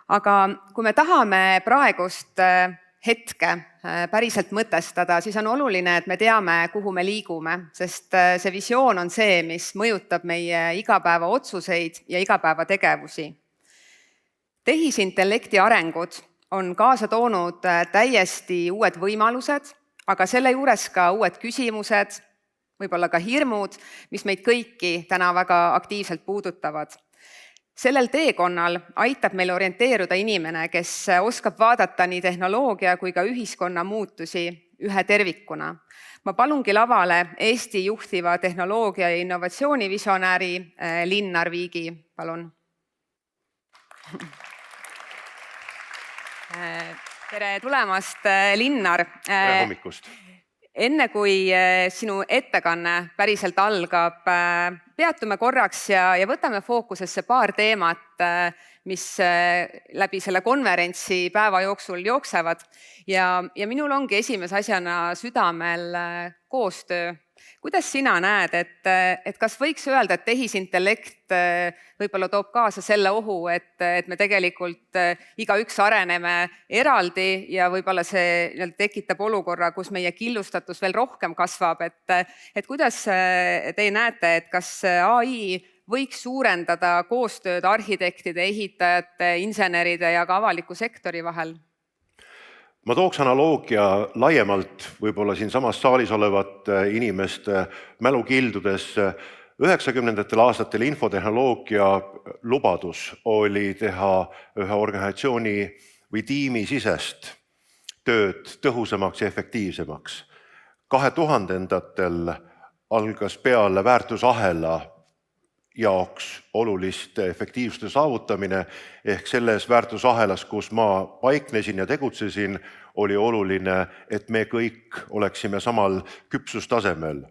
Aga kui me tahame praegust hetke päriselt mõtestada, siis on oluline, et me teame, kuhu me liigume, sest see visioon on see, mis mõjutab meie igapäeva otsuseid ja igapäevategevusi. Tehisintellekti arengud on kaasa toonud täiesti uued võimalused, aga selle juures ka uued küsimused, võib-olla ka hirmud, mis meid kõiki täna väga aktiivselt puudutavad. Sellel teekonnal aitab meil orienteeruda inimene, kes oskab vaadata nii tehnoloogia kui ka ühiskonna muutusi ühe tervikuna. Ma palungi lavale Eesti juhtiva tehnoloogia ja innovatsioonivisionääri Linnar Viigi. Palun. Tere tulemast, Linnar. Tere hommikust. Enne kui sinu ettekanne päriselt algab, peatume korraks ja võtame fookusesse paar teemat, mis läbi selle konverentsi päeva jooksul jooksevad. Ja minul ongi esimese asjana südamel koostöö. Kuidas sina näed, et kas võiks öelda, et tehisintellekt võib-olla toob kaasa selle ohu, et me tegelikult igaüks areneme eraldi ja võib-olla see tekitab olukorra, kus meie killustatus veel rohkem kasvab. Et kuidas teie näete, et kas AI võiks suurendada koostööd arhitektide, ehitajate, inseneride ja ka avaliku sektori vahel? Ma tooks analoogia laiemalt võib-olla siin samas saalis olevate inimeste mälukildudesse. 90. aastatel infotehnoloogia lubadus oli teha ühe organisatsiooni või tiimi sisest tööd tõhusamaks ja efektiivsemaks. 2000-ndatel algas peale väärtusahela jaoks oluliste efektiivsuste saavutamine ehk selles väärtusahelas, kus ma paiknesin ja tegutsesin, oli oluline, et me kõik oleksime samal küpsustasemel.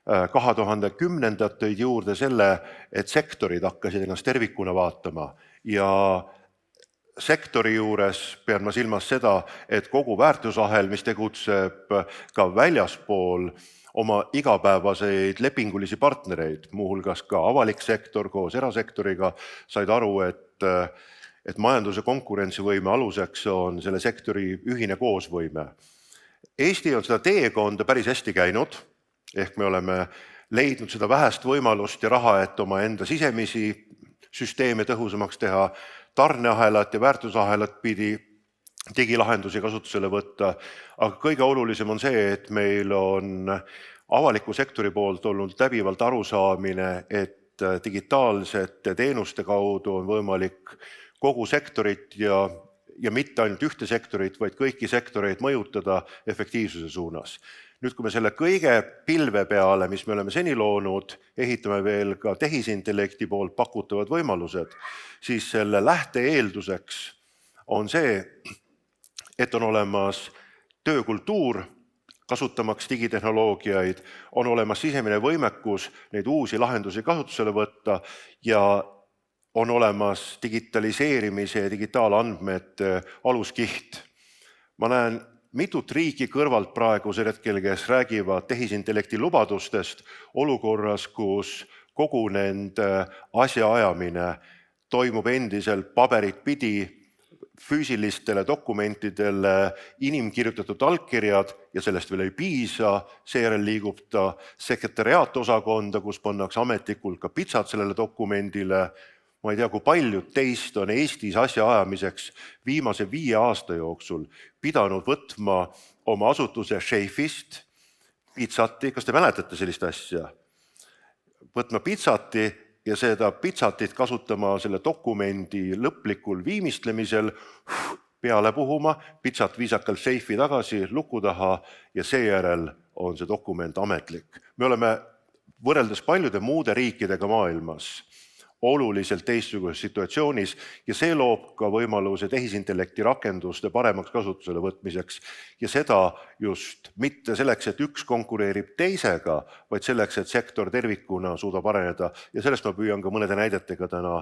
2010-ndad tõid juurde selle, et sektorid hakkasid ennast tervikuna vaatama ja sektori juures pean ma silmas seda, et kogu väärtusahel, mis tegutseb ka väljaspool oma igapäevaseid lepingulisi partnereid, muuhulgas ka avalik sektor koos erasektoriga, said aru, et majanduse konkurentsivõime aluseks on selle sektori ühine koosvõime. Eesti on seda teekonda päris hästi käinud, ehk me oleme leidnud seda vähest võimalust ja raha, et oma enda sisemisi süsteeme tõhusamaks teha, tarneahelat ja väärtusahelat pidi digilahendusi kasutusele võtta, aga kõige olulisem on see, et meil on avaliku sektori poolt olnud läbivalt arusaamine, et digitaalsete teenuste kaudu on võimalik kogu sektorit ja mitte ainult ühte sektorit, vaid kõiki sektoreid mõjutada efektiivsuse suunas. Nüüd, kui me selle kõige pilve peale, mis me oleme seni loonud, ehitame veel ka tehisintellekti poolt pakutavad võimalused, siis selle lähte-eelduseks on see, et on olemas töökultuur, kasutamaks digitehnoloogiaid, on olemas sisemine võimekus neid uusi lahendusi kasutusele võtta ja on olemas digitaliseerimise ja digitaalandmete aluskiht. Ma näen mitut riiki kõrvalt praegusel hetkel, kes räägivad tehisintellekti lubadustest olukorras, kus kogu nende asjaajamine toimub endiselt paberit pidi, füüsilistele dokumentidele inimkirjutatud allkirjad ja sellest veel ei piisa, seejärel liigub ta sekretariaatosakonda, kus pannakse ametlikult ka pitsat sellele dokumendile. Ma ei tea, kui paljud teist on Eestis asjaajamiseks viimase 5 aasta jooksul pidanud võtma oma asutuse šeifist pitsati, kas te mäletate sellist asja? Võtma pitsati ja seda pitsatit kasutama selle dokumendi lõplikul viimistlemisel, peale puhuma, pitsat viisakalt seifi tagasi luku taha ja seejärel on see dokument ametlik. Me oleme võrreldes paljude muude riikidega maailmas oluliselt teistsuguses situatsioonis ja see loob ka võimaluse tehisintellekti rakenduste paremaks kasutusele võtmiseks ja seda just mitte selleks, et üks konkureerib teisega, vaid selleks, et sektor tervikuna suudab areneda ja sellest ma püüan ka mõnede näidetega täna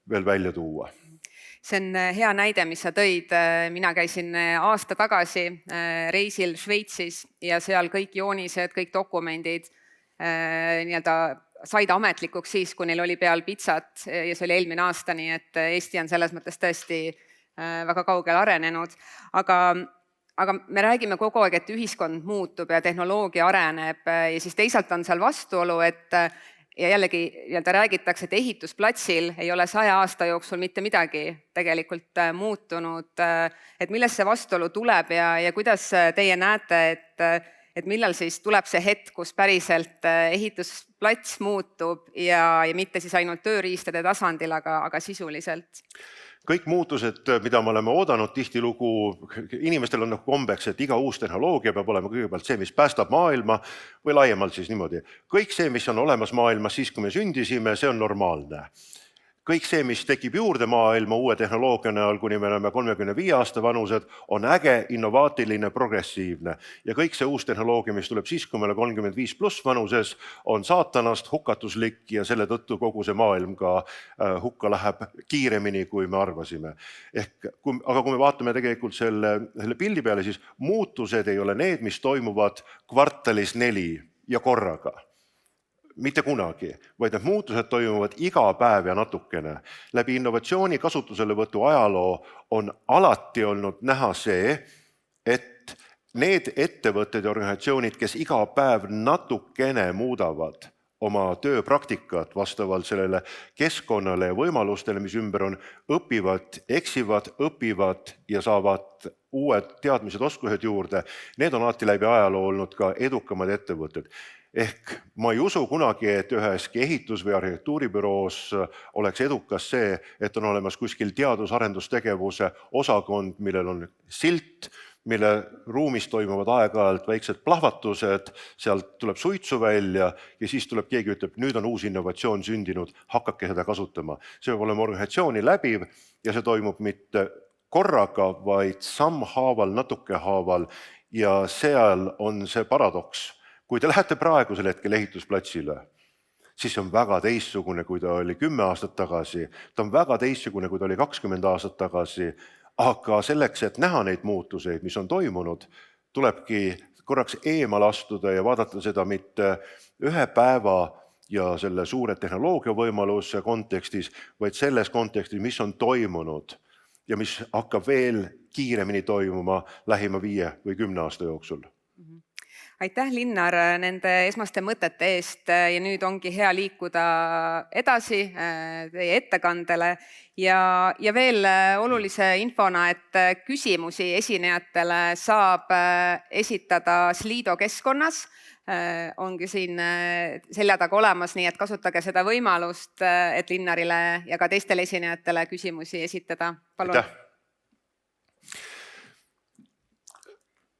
veel välja tuua. See on hea näide, mis sa tõid. Mina käisin aasta tagasi reisil Šveitsis ja seal kõik joonised, kõik dokumendid said ametlikuks siis, kui neil oli peal pitsat ja see oli eelmine aasta, nii et Eesti on selles mõttes tõesti väga kaugele arenenud. Aga me räägime kogu aeg, et ühiskond muutub ja tehnoloogia areneb ja siis teisalt on seal vastuolu, ja jällegi räägitakse, et ehitusplatsil ei ole 100 aasta jooksul mitte midagi tegelikult muutunud. Et millest see vastuolu tuleb ja kuidas teie näete, et millal siis tuleb see hetk, kus päriselt ehitusplats muutub ja mitte siis ainult tööriistade tasandil, aga sisuliselt? Kõik muutused, mida me oleme oodanud tihtilugu, inimestel on kombeks, et iga uus tehnoloogia peab olema kõigepealt see, mis päästab maailma või laiemalt siis niimoodi. Kõik see, mis on olemas maailmas siis, kui me sündisime, see on normaalne. Kõik see, mis tekib juurde maailma uue tehnoloogia näol, kuni me oleme 35 aasta vanused, on äge, innovaatiline, progressiivne. Ja kõik see uus tehnoloogia, mis tuleb siis, kui me oleme 35 pluss vanuses, on saatanast, hukatuslik ja selle tõttu kogu see maailm ka hukka läheb kiiremini, kui me arvasime. Aga kui me vaatame tegelikult selle pildi peale, siis muutused ei ole need, mis toimuvad kvartalis 4 ja korraga. Mitte kunagi, vaid need muutused toimuvad iga päev ja natukene. Läbi innovatsiooni kasutuselevõtu ajaloo on alati olnud näha see, et need ettevõtted ja organisatsioonid, kes iga päev natukene muudavad oma tööpraktikat vastavalt sellele keskkonnale ja võimalustele, mis ümber on, õpivad, eksivad, õpivad ja saavad uued teadmised, oskused juurde. Need on alati läbi ajaloo olnud ka edukamad ettevõtted. Ehk ma ei usu kunagi, et üheski ehitus- või arhitektuuribüroos oleks edukas see, et on olemas kuskil teadus-arendustegevuse osakond, millel on silt, mille ruumis toimuvad aeg-ajalt väiksed plahvatused, sealt tuleb suitsu välja ja siis tuleb keegi ütleb, nüüd on uus innovatsioon sündinud, hakake seda kasutama. See peab olema organisatsiooni läbiv ja see toimub mitte korraga, vaid sammhaaval, natuke haaval ja seal on see paradoks. Kui te lähete praegusel hetkel ehitusplatsile, siis see on väga teistsugune, kui ta oli 10 aastat tagasi, ta on väga teistsugune, kui ta oli 20 aastat tagasi, aga selleks, et näha neid muutuseid, mis on toimunud, tulebki korraks eemal astuda ja vaadata seda mitte ühe päeva ja selle suure tehnoloogia võimaluse kontekstis, vaid selles kontekstis, mis on toimunud ja mis hakkab veel kiiremini toimuma lähima 5 või 10 aasta jooksul. Aitäh, Linnar, nende esmaste mõtete eest ja nüüd ongi hea liikuda edasi teie ettekandele ja veel olulise infona, et küsimusi esinejatele saab esitada Slido keskkonnas, ongi siin selja taga olemas, nii et kasutage seda võimalust, et Linnarile ja ka teistele esinejatele küsimusi esitada. Palun. Aitäh.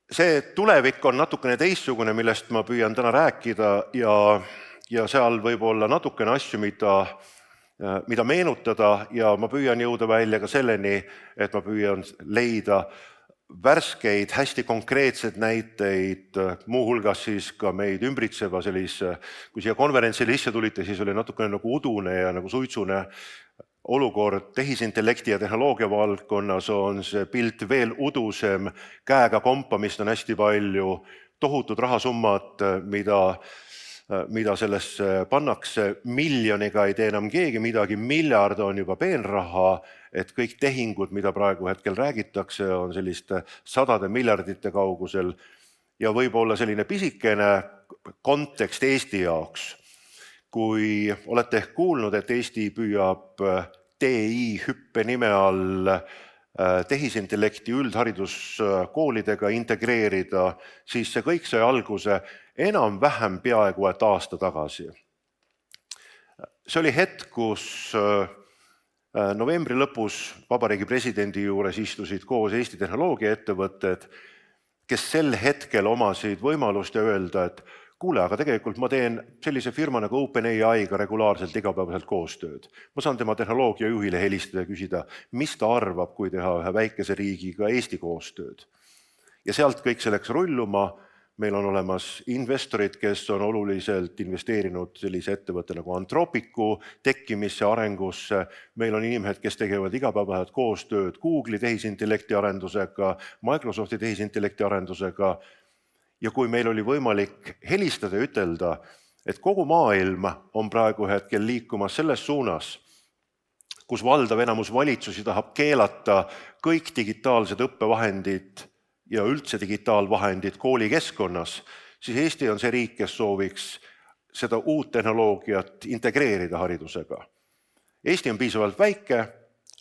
See tulevik on natukene teistsugune, millest ma püüan täna rääkida ja seal võib olla natukene asju, mida meenutada ja ma püüan jõuda välja ka selleni, et ma püüan leida värskeid, hästi konkreetsed näiteid, muuhulgas siis ka meid ümbritseva sellise, kui siia konverentsile sisse tulite, siis oli natukene nagu udune ja nagu suitsune olukord tehisintellekti ja tehnoloogia valdkonnas on see pilt veel udusem, käega kompamist on hästi palju, tohutud rahasummad, mida sellesse pannakse, miljoniga ei tee enam keegi midagi, miljard on juba peenraha, et kõik tehingud, mida praegu hetkel räägitakse, on selliste sadade miljardite kaugusel ja võib-olla selline pisikene kontekst Eesti jaoks. Kui olete ehk kuulnud, et Eesti püüab TI hüppe nime all tehisintellekti üldhariduskoolidega integreerida, siis see kõik sai alguse enam-vähem peaaegu et aasta tagasi. See oli hetk, kus novembri lõpus Vabariigi presidendi juures istusid koos Eesti tehnoloogiaettevõtted, kes sel hetkel omasid võimalust öelda, et kuule, aga tegelikult ma teen sellise firma nagu OpenAI-ga regulaarselt igapäevaselt koostööd. Ma saan tema tehnoloogia juhile helistada ja küsida, mis ta arvab, kui teha ühe väikese riigiga Eesti koostööd. Ja sealt kõik see läks rulluma. Meil on olemas investorid, kes on oluliselt investeerinud sellise ettevõtte nagu Anthropicu tekkimisse, arengusse. Meil on inimesed, kes tegevad igapäevaselt koostööd Google'i tehisintellekti arendusega, Microsofti tehisintellekti arendusega. Ja kui meil oli võimalik helistada ja ütelda, et kogu maailm on praegu hetkel liikumas selles suunas, kus valdav enamus valitsusi tahab keelata kõik digitaalsed õppevahendid ja üldse digitaalvahendid koolikeskkonnas, siis Eesti on see riik, kes sooviks seda uut tehnoloogiat integreerida haridusega. Eesti on piisavalt väike,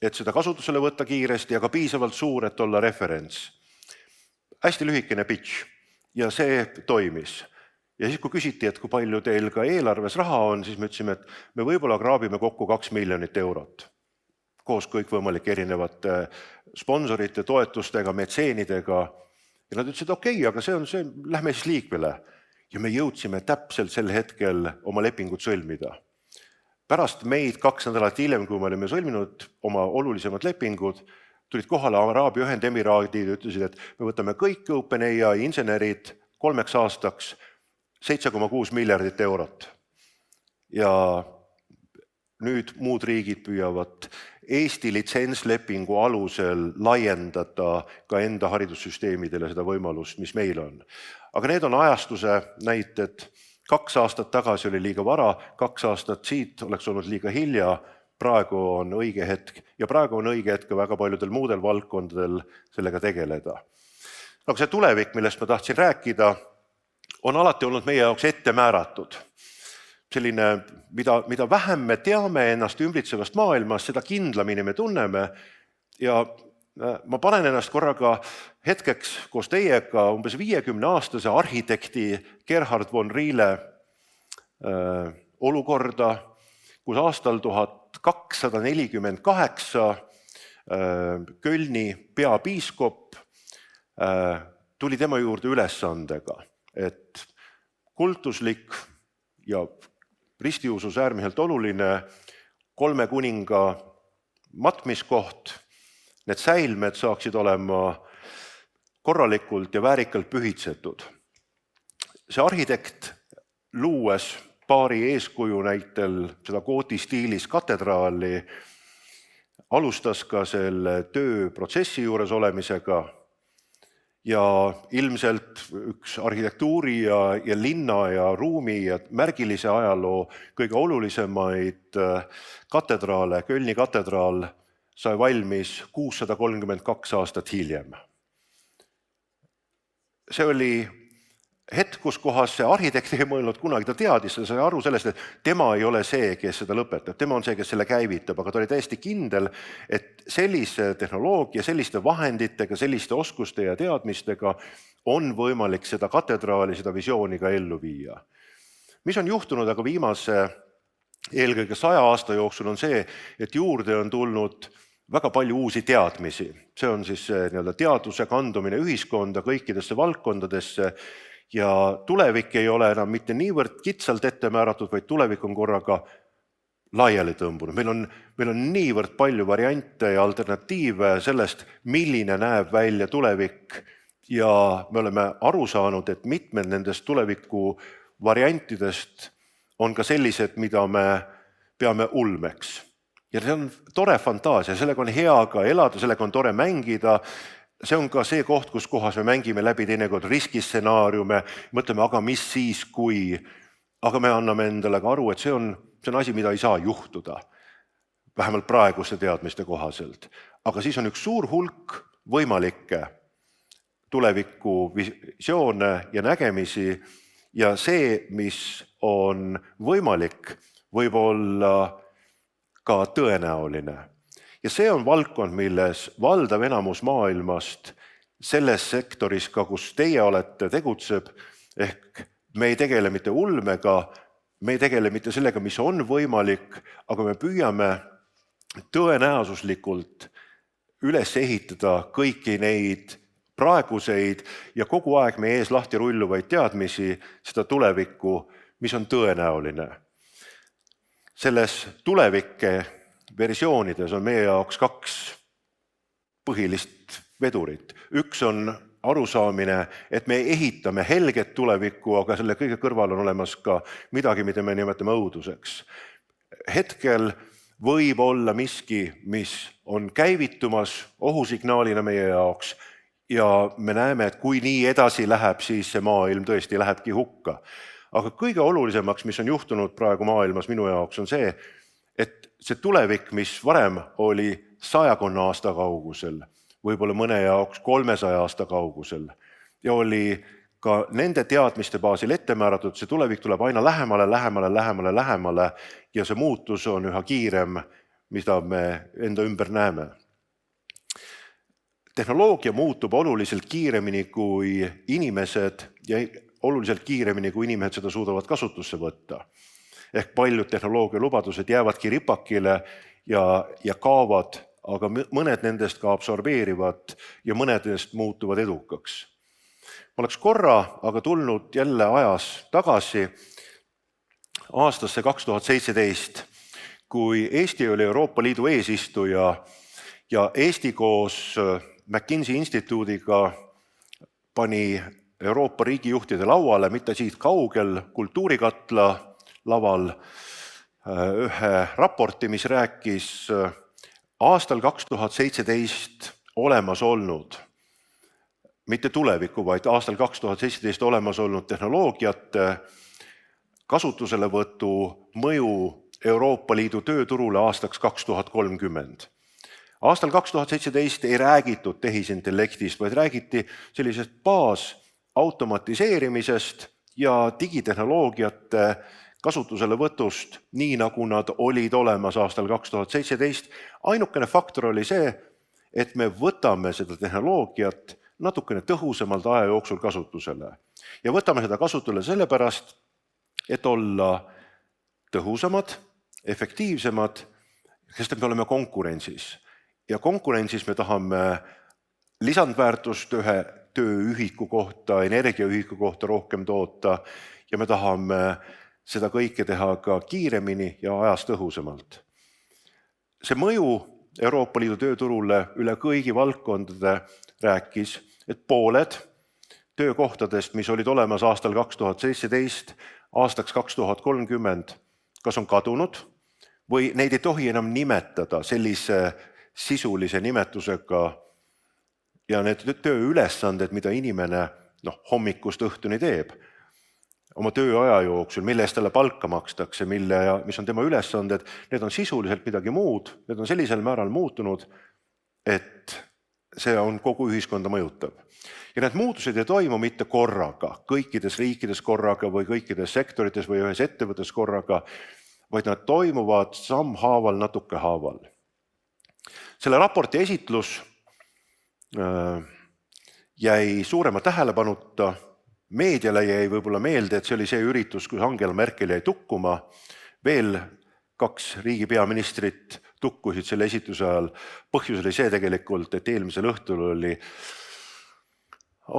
et seda kasutusele võtta kiiresti, aga piisavalt suur, et olla referents. Hästi lühikene pitch ja see toimis. Ja siis, kui küsiti, et kui palju teil ka eelarves raha on, siis me ütlesime, et me võib-olla kraabime kokku 2 miljonit eurot koos kõikvõimalike erinevate sponsorite, toetustega, metseenidega. Ja nad ütlesid, okei, aga see on see, lähme siis liikvele. Ja me jõudsime täpselt sel hetkel oma lepingut sõlmida. Pärast meid 2 nädalat hiljem, kui me olime sõlminud oma olulisemad lepingud, tulid kohale Araabia Ühendemiraadid ja ütlesid, et me võtame kõik OpenAI insenerid 3 aastaks 7,6 miljardit eurot. Ja nüüd muud riigid püüavad Eesti litsentslepingu alusel laiendada ka enda haridussüsteemidele seda võimalust, mis meil on. Aga need on ajastuse näited. 2 aastat tagasi oli liiga vara, 2 aastat siit oleks olnud liiga hilja, praegu on õige hetk ja praegu on õige hetk ka väga paljudel muudel valdkondadel sellega tegeleda. Aga see tulevik, millest ma tahtsin rääkida, on alati olnud meie jaoks ette määratud. Selline, mida vähem me teame ennast ümbritsevast maailmast, seda kindlamini me tunneme ja ma panen ennast korraga hetkeks koos teiega umbes 50-aastase arhitekti Gerhard von Riele olukorda, kus aastal 1248 Kölni peapiiskop tuli tema juurde ülesandega, et kultuslik ja ristiusus äärmiselt oluline 3 kuninga matmiskoht, need säilmed saaksid olema korralikult ja väärikalt pühitsetud. See arhitekt luues paari eeskuju näitel seda gooti stiilis katedraali, alustas ka selle tööprotsessi juures olemisega ja ilmselt üks arhitektuuri ja linna ja ruumi ja märgilise ajaloo kõige olulisemaid katedraale, Kölni katedraal, sai valmis 632 aastat hiljem. See oli hetk, kus kohas see arhitekt ei mõelnud kunagi, ta teadis, ta sai aru sellest, et tema ei ole see, kes seda lõpetab, tema on see, kes selle käivitab, aga ta oli täiesti kindel, et sellise tehnoloogia, selliste vahenditega, selliste oskuste ja teadmistega on võimalik seda katedraali, seda visiooni ka ellu viia. Mis on juhtunud aga viimase eelkõige 100 aasta jooksul on see, et juurde on tulnud väga palju uusi teadmisi. See on siis teaduse kandumine ühiskonda kõikidesse valdkondadesse ja tulevik ei ole enam mitte niivõrd kitsalt ette määratud, vaid tulevik on korraga laiali tõmbunud. Meil on niivõrd palju variante ja alternatiive sellest, milline näeb välja tulevik ja me oleme aru saanud, et mitmed nendest tuleviku variantidest on ka sellised, mida me peame ulmeks. Ja see on tore fantaasia, sellega on hea ka elada, sellega on tore mängida. See on ka see koht, kus kohas me mängime läbi teinekord riskistsenaariume, mõtleme, aga mis siis, kui, aga me anname endale ka aru, et see on asi, mida ei saa juhtuda, vähemalt praeguste teadmiste kohaselt. Aga siis on üks suur hulk võimalikke tuleviku visioone ja nägemisi ja see, mis on võimalik, võib olla ka tõenäoline. Ja see on valdkond, milles valdav enamus maailmast selles sektoris, ka kus teie olete, tegutseb, ehk me ei tegele mitte ulmega, me ei tegele mitte sellega, mis on võimalik, aga me püüame tõenäosuslikult üles ehitada kõiki neid praeguseid ja kogu aeg meie ees lahti rulluvaid teadmisi, seda tulevikku, mis on tõenäoline. Selles tulevike versioonides on meie jaoks 2 põhilist vedurit. Üks on arusaamine, et me ehitame helget tulevikku, aga selle kõige kõrval on olemas ka midagi, mida me nimetame õuduseks. Hetkel võib olla miski, mis on käivitumas ohusignaalina meie jaoks ja me näeme, et kui nii edasi läheb, siis see maailm tõesti lähebki hukka. Aga kõige olulisemaks, mis on juhtunud praegu maailmas minu jaoks, on see, et see tulevik, mis varem oli 100 aasta kaugusel, võib-olla mõne jaoks 300 aasta kaugusel ja oli ka nende teadmiste baasil ette määratud, see tulevik tuleb aina lähemale ja see muutus on üha kiirem, mida me enda ümber näeme. Tehnoloogia muutub oluliselt kiiremini kui inimesed ja oluliselt kiiremini kui inimesed seda suudavad kasutusse võtta. Ehk paljud tehnoloogia lubadused jäävadki ripakile ja kaovad, aga mõned nendest ka absorbeerivad ja mõned nendest muutuvad edukaks. Ma oleks korra aga tulnud jälle ajas tagasi aastasse 2017, kui Eesti oli Euroopa Liidu eesistuja ja Eesti koos McKinsey instituudiga pani Euroopa riigijuhtide lauale, mitte siit kaugel, kultuurikatla laval ühe raporti, mis rääkis aastal 2017 olemas olnud, mitte tuleviku, vaid aastal 2017 olemas olnud tehnoloogiate kasutuselevõtu mõju Euroopa Liidu tööturule aastaks 2030. Aastal 2017 ei räägitud tehisintellektist, vaid räägiti sellisest baasautomatiseerimisest ja digitehnoloogiate kasutuselevõtust, nii nagu nad olid olemas aastal 2017. Ainukene faktor oli see, et me võtame seda tehnoloogiat natukene tõhusamalt aja jooksul kasutusele. Ja võtame seda kasutusele sellepärast, et olla tõhusamad, efektiivsemad, sest me oleme konkurentsis. Ja konkurentsis me tahame lisandväärtust ühe tööühiku kohta, energiaühiku kohta rohkem toota ja me tahame seda kõike teha ka kiiremini ja ajas tõhusamalt. See mõju Euroopa Liidu tööturule üle kõigi valdkondade rääkis, et pooled töökohtadest, mis olid olemas aastal 2017, aastaks 2030, kas on kadunud või neid ei tohi enam nimetada sellise sisulise nimetusega ja need tööülesanded, mida inimene hommikust õhtuni teeb oma tööaja jooksul, mille eest talle palka makstakse, mis on tema ülesanded, need on sisuliselt midagi muud, need on sellisel määral muutunud, et see on kogu ühiskonda mõjutab. Ja need muutused ei toimu mitte korraga, kõikides riikides korraga või kõikides sektorites või ühes ettevõttes korraga, vaid nad toimuvad sammhaaval, natuke haaval. Selle raporti esitlus jäi suurema tähelepanuta, meediale jäi võib-olla meelde, et see oli see üritus, kus Angela Merkel jäi tukkuma, veel 2 riigi peaministrit tukkusid selle esituse ajal. Põhjus oli see tegelikult, et eelmisel õhtul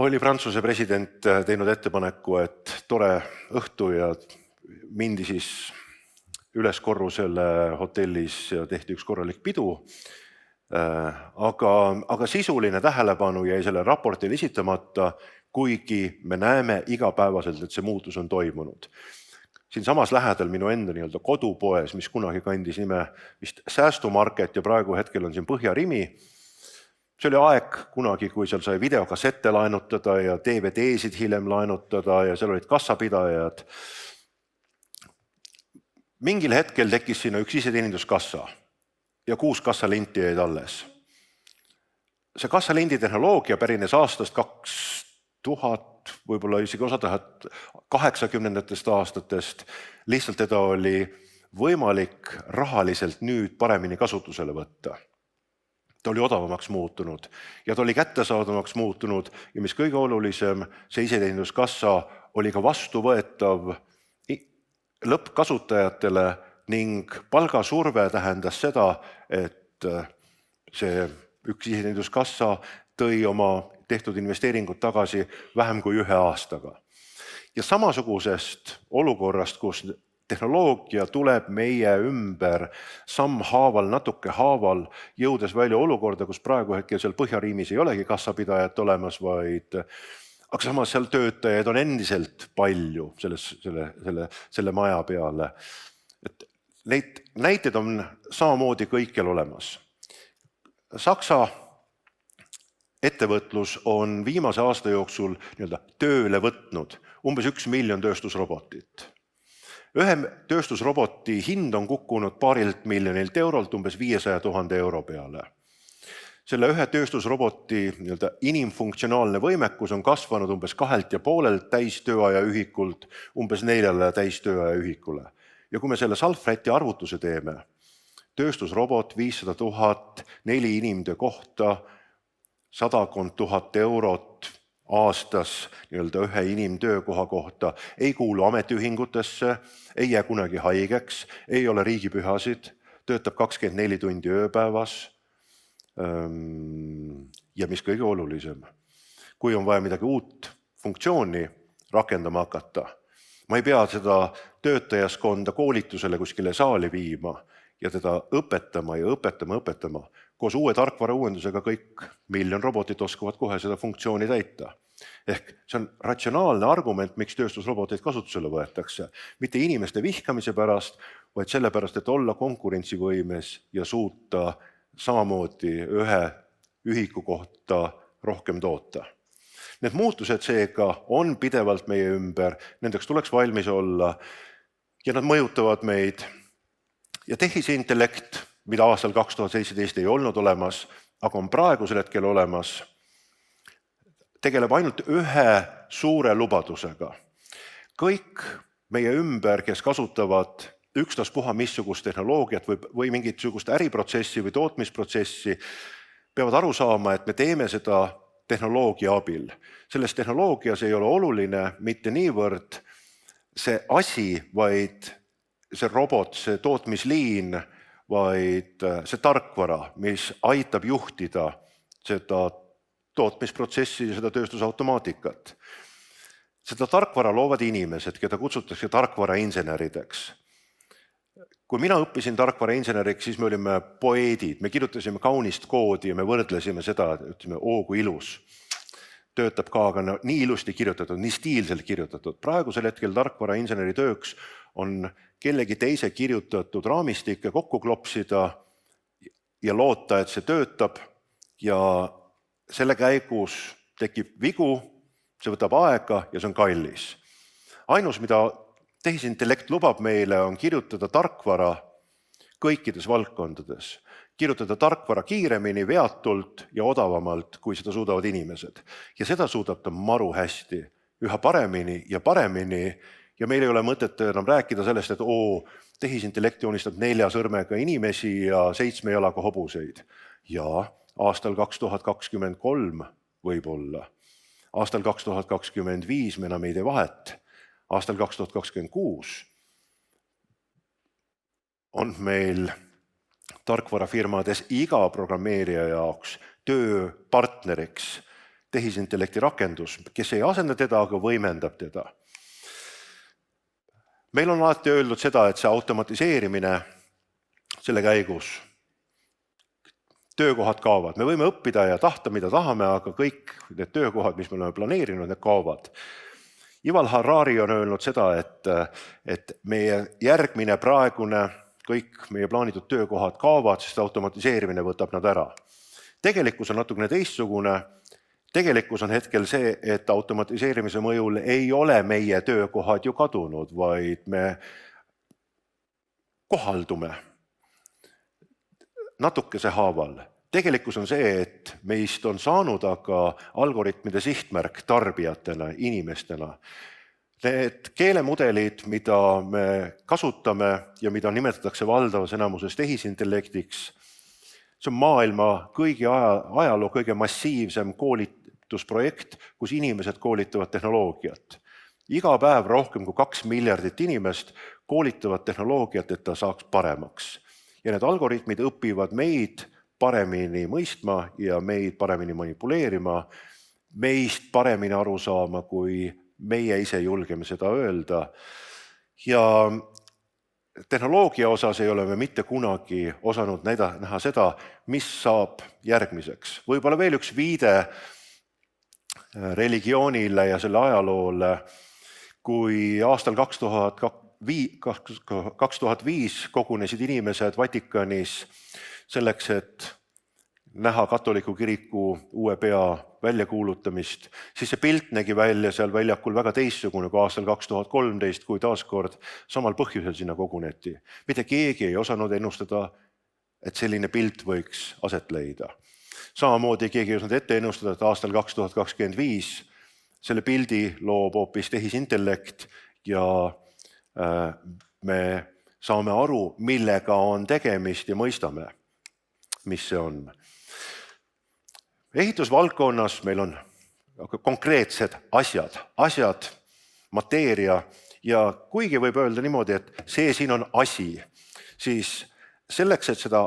oli Prantsuse president teinud ettepaneku, et tore õhtu ja mindi siis üles korrusele hotellis ja tehti üks korralik pidu. Aga sisuline tähelepanu jäi selle raportil esitamata, kuigi me näeme igapäevaselt, et see muutus on toimunud. Siin samas lähedal minu enda kodupoes, mis kunagi kandis nime vist Säästumarket ja praegu hetkel on siin Põhjarimi. See oli aeg kunagi, kui seal sai videokassette laenutada ja DVD-sid hiljem laenutada ja seal olid kassapidajad. Mingil hetkel tekkis sinna üks iseteeninduskassa ja 6 kassalinti jäid alles. See kassalindi tehnoloogia pärines aastast 2000, võib-olla isegi osa 80. aastatest. Lihtsalt teda oli võimalik rahaliselt nüüd paremini kasutusele võtta. Ta oli odavamaks muutunud ja ta oli kättesaadavamaks muutunud ja mis kõige olulisem, see iseteeninduskassa oli ka vastuvõetav lõppkasutajatele ning palgasurve tähendas seda, et see üks iseteeninduskassa tõi oma tehtud investeeringud tagasi vähem kui 1 aastaga. Ja samasugusest olukorrast, kus tehnoloogia tuleb meie ümber sammhaaval, natuke haaval, jõudes välja olukorda, kus praegu hetkel seal Põhjariimis ei olegi kassapidajat olemas, aga samas seal töötajaid on endiselt palju selle maja peale. Et neid näiteid on samamoodi kõikjal olemas. Saksa ettevõtlus on viimase aasta jooksul tööle võtnud umbes 1 miljon tööstusrobotit. Ühe tööstusroboti hind on kukkunud paarilt miljonilt eurolt umbes 500 000 euro peale. Selle ühe tööstusroboti inimfunktsionaalne võimekus on kasvanud umbes 2,5 täistööaja ühikult umbes 4 täistööaja ühikule. Ja kui me selle Salfräti arvutuse teeme, tööstusrobot 500 000, 4 inimtöö kohta, 100 000 eurot aastas ühe inimtöökoha kohta, ei kuulu ametiühingutesse, ei jää kunagi haigeks, ei ole riigipühasid, töötab 24 tundi ööpäevas. Ja mis kõige olulisem, kui on vaja midagi uut funktsiooni rakendama hakata, ma ei pea seda töötajaskonda koolitusele kuskile saali viima ja teda õpetama ja õpetama. Koos uue tarkvara uuendusega kõik 1 miljon robotit oskavad kohe seda funktsiooni täita. Ehk see on ratsionaalne argument, miks tööstusroboteid kasutusele võetakse. Mitte inimeste vihkamise pärast, vaid selle pärast, et olla konkurentsivõimes ja suuta samamoodi ühe ühiku kohta rohkem toota. Need muutused seega on pidevalt meie ümber, nendeks tuleks valmis olla ja nad mõjutavad meid. Ja tehisintellekt, mida aastal 2017 ei olnud olemas, aga on praegusel hetkel olemas, tegeleb ainult ühe suure lubadusega. Kõik meie ümber, kes kasutavad ükstaspuha missugust tehnoloogiat või mingisugust äriprotsessi või tootmisprotsessi, peavad aru saama, et me teeme seda tehnoloogia abil. Selles tehnoloogias ei ole oluline mitte niivõrd see asi, vaid see robot, see tootmisliin, vaid see tarkvara, mis aitab juhtida seda tootmisprotsessi ja seda tööstusautomaatikat. Seda tarkvara loovad inimesed, keda kutsutakse tarkvarainsenerideks. Kui mina õppisin tarkvarainseneriks, siis me olime poeedid, me kirjutasime kaunist koodi ja me võrdlesime seda, ütleme, kui ilus. Töötab ka, aga nii ilusti kirjutatud, nii stiilselt kirjutatud. Praegusel hetkel tarkvarainseneri tööks on kellegi teise kirjutatud raamistikke kokku klopsida ja loota, et see töötab ja selle käigus tekib vigu, see võtab aega ja see on kallis. Ainus, mida tehisintellekt lubab meile, on kirjutada tarkvara kõikides valdkondades. Kirjutada tarkvara kiiremini, veatult ja odavamalt, kui seda suudavad inimesed. Ja seda suudab ta maru hästi, üha paremini ja meil ei ole mõtet enam rääkida sellest, et tehisintellekt joonistab 4 sõrmega inimesi ja 7 jalaga hobuseid. Ja aastal 2023 võib-olla. Aastal 2025 me enam ei tee vahet. Aastal 2026 on meil tarkvarafirmades iga programmeerija jaoks tööpartneriks tehisintellekti rakendus, kes ei asenda teda, aga võimendab teda. Meil on alati öeldud seda, et see automatiseerimine selle käigus, töökohad kaovad. Me võime õppida ja tahta, mida tahame, aga kõik need töökohad, mis me oleme planeerinud, need kaovad. Yuval Harari on öelnud seda, et meie järgmine praegune, kõik meie plaanitud töökohad kaovad, sest automatiseerimine võtab nad ära. Tegelikkus on natukene teistsugune. Tegelikkus on hetkel see, et automatiseerimise mõjul ei ole meie töökohad ju kadunud, vaid me kohaldume natukese haaval. Tegelikkus on see, et meist on saanud aga algoritmide sihtmärk tarbijatena, inimestena. Need keelemudelid, mida me kasutame ja mida nimetatakse valdavas enamuses tehisintellektiks, see on maailma ajaloo kõige massiivsem koolitusprojekt, kus inimesed koolitavad tehnoloogiat. Iga päev rohkem kui 2 miljardit inimest koolitavad tehnoloogiat, et ta saaks paremaks. Ja need algoritmid õpivad meid paremini mõistma ja meid paremini manipuleerima, meist paremini aru saama, kui meie ise julgeme seda öelda. Ja tehnoloogia osas ei ole me mitte kunagi osanud näha seda, mis saab järgmiseks. Võib-olla veel üks viide religioonile ja selle ajaloole, kui aastal 2005 kogunesid inimesed Vatikanis selleks, et näha katoliku kiriku uue pea väljakuulutamist, siis see pilt nägi välja seal väljakul väga teistsugune kui aastal 2013, kui taaskord samal põhjusel sinna koguneti. Mitte keegi ei osanud ennustada, et selline pilt võiks aset leida. Samamoodi keegi ei osanud ette ennustada, et aastal 2025 selle pildi loob hoopis tehisintellekt ja me saame aru, millega on tegemist ja mõistame, mis see on. Ehitusvaldkonnas meil on konkreetsed asjad, mateeria ja kuigi võib öelda niimoodi, et see siin on asi, siis selleks, et seda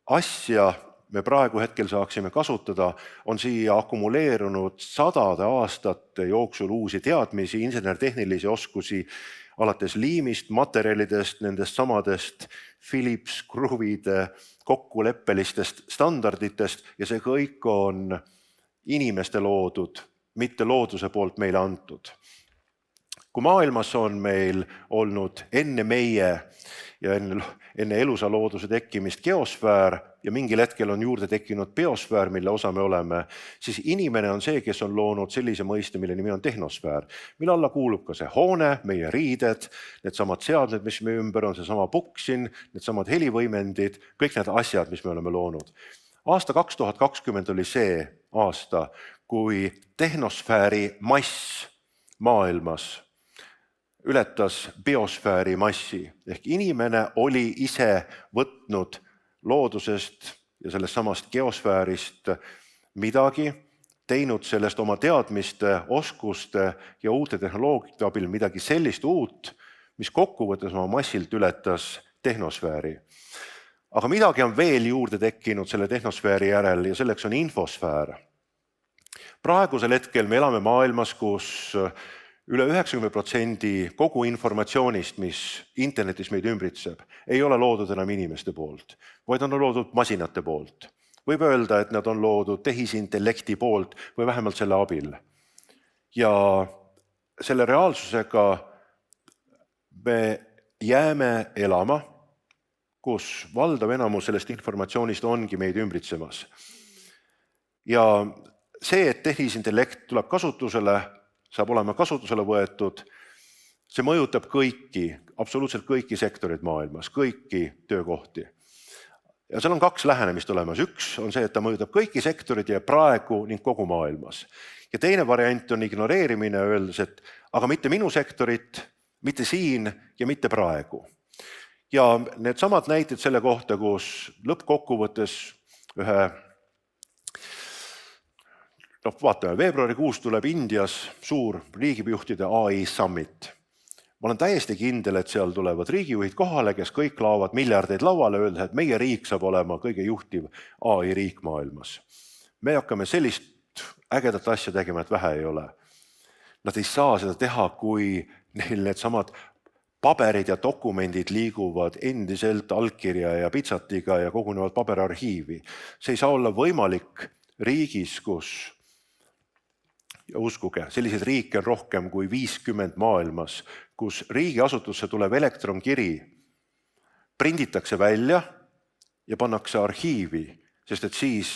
asja me praegu hetkel saaksime kasutada, on siia akumuleerunud sadade aastate jooksul uusi teadmisi, insenertehnilisi oskusi, alates liimist, materjalidest, nendest samadest Philips kruvide kokkuleppelistest standarditest ja see kõik on inimeste loodud, mitte looduse poolt meile antud. Kui maailmas on meil olnud enne meie ja enne elusa looduse tekkimist geosfäär ja mingil hetkel on juurde tekkinud biosfäär, mille osa me oleme, siis inimene on see, kes on loonud sellise mõiste, mille nimi on tehnosfäär, mille alla kuulub ka see hoone, meie riided, need samad seadmed, mis meie ümber on, see sama puksin, need samad helivõimendid, kõik need asjad, mis me oleme loonud. Aasta 2020 oli see aasta, kui tehnosfääri mass maailmas ületas biosfääri massi ehk inimene oli ise võtnud loodusest ja sellest samast geosfäärist midagi, teinud sellest oma teadmiste, oskuste ja uute tehnoloogiate abil midagi sellist uut, mis kokkuvõttes oma massilt ületas tehnosfääri. Aga midagi on veel juurde tekkinud selle tehnosfääri järel ja selleks on infosfäär. Praegusel hetkel me elame maailmas, kus üle 90% kogu informatsioonist, mis internetis meid ümbritseb, ei ole loodud enam inimeste poolt, vaid on loodud masinate poolt. Võib öelda, et nad on loodud tehisintellekti poolt või vähemalt selle abil. Ja selle reaalsusega me jääme elama, kus valdav enamus sellest informatsioonist ongi meid ümbritsemas. Ja see, et tehisintellekt tuleb kasutusele, saab olema kasutusele võetud, see mõjutab kõiki, absoluutselt kõiki sektorid maailmas, kõiki töökohti. Ja seal on kaks lähenemist olemas. Üks on see, et ta mõjutab kõiki sektorid ja praegu ning kogu maailmas. Ja teine variant on ignoreerimine, öeldes, et aga mitte minu sektorit, mitte siin ja mitte praegu. Ja need samad näited selle kohta, kus lõppkokkuvõttes vaatame, veebruarikuus tuleb Indias suur riigijuhtide AI summit. Ma olen täiesti kindel, et seal tulevad riigijuhid kohale, kes kõik laovad miljardeid lauale, öeldes, et meie riik saab olema kõige juhtiv AI riik maailmas. Me hakkame sellist ägedat asja tegema, et vähe ei ole. Nad ei saa seda teha, kui neil need samad paberid ja dokumendid liiguvad endiselt allkirja ja pitsatiga ja kogunevad paberarhiivi. See ei saa olla võimalik riigis, kus ja uskuge, selliseid riike on rohkem kui 50 maailmas, kus riigiasutusse tuleb elektronkiri, prinditakse välja ja pannakse arhiivi, sest et siis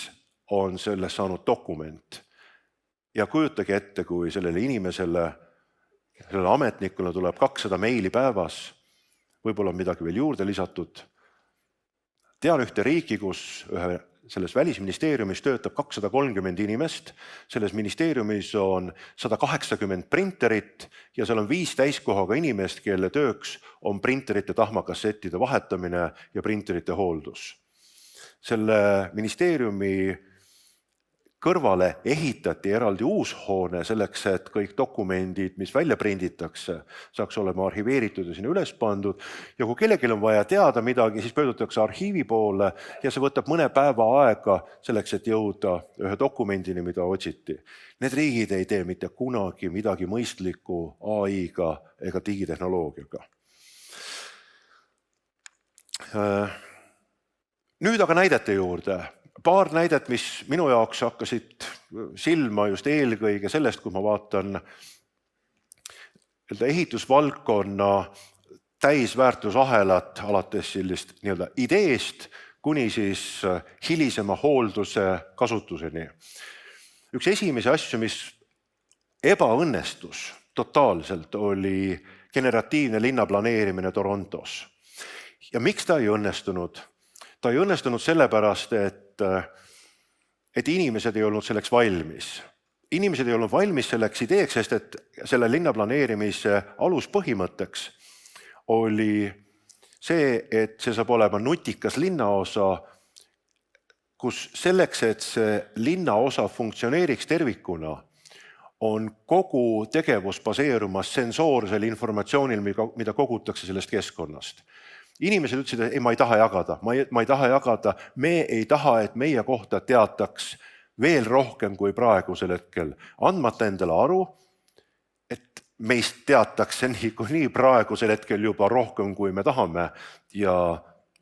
on sellest saanud dokument. Ja kujutage ette, kui sellele inimesele, sellele ametnikule tuleb 200 meili päevas, võib-olla on midagi veel juurde lisatud. Tean ühte riiki, kus selles välisministeeriumis töötab 230 inimest, selles ministeeriumis on 180 printerit ja seal on 5 täiskohaga inimest, kelle tööks on printerite tahmakassettide vahetamine ja printerite hooldus. Selle ministeeriumi kõrvale ehitati eraldi uus hoone selleks, et kõik dokumendid, mis välja prinditakse, saaks olema arhiveeritud ja sinna üles pandud. Ja kui kellelgi on vaja teada midagi, siis pöördutakse arhiivi poole ja see võtab mõne päeva aega selleks, et jõuda ühe dokumendini, mida otsiti. Need riigid ei tee mitte kunagi midagi mõistlikku AI-ga ega digitehnoloogiaga. Nüüd aga näidete juurde. Paar näidet, mis minu jaoks hakkasid silma just eelkõige sellest, kui ma vaatan ehitusvaldkonna täisväärtusahelat alates sellist ideest kuni siis hilisema hoolduse kasutuseni. Üks esimesi asju, mis ebaõnnestus totaalselt, oli generatiivne linnaplaneerimine Torontos. Ja miks ta ei õnnestunud? Ta ei õnnestunud sellepärast, et inimesed ei olnud selleks valmis. Inimesed ei olnud valmis selleks ideeks, sest et selle linnaplaneerimise aluspõhimõtteks oli see, et see saab olema nutikas linnaosa, kus selleks, et see linnaosa funktsioneeriks tervikuna, on kogu tegevus baseerumas sensoorsel informatsioonil, mida kogutakse sellest keskkonnast. Inimesed ütlesid, et ei, ma ei taha jagada, ma ei taha jagada, me ei taha, et meie kohta teataks veel rohkem kui praegusel hetkel, andmata endale aru, et meist teatakse nii praegusel hetkel juba rohkem, kui me tahame ja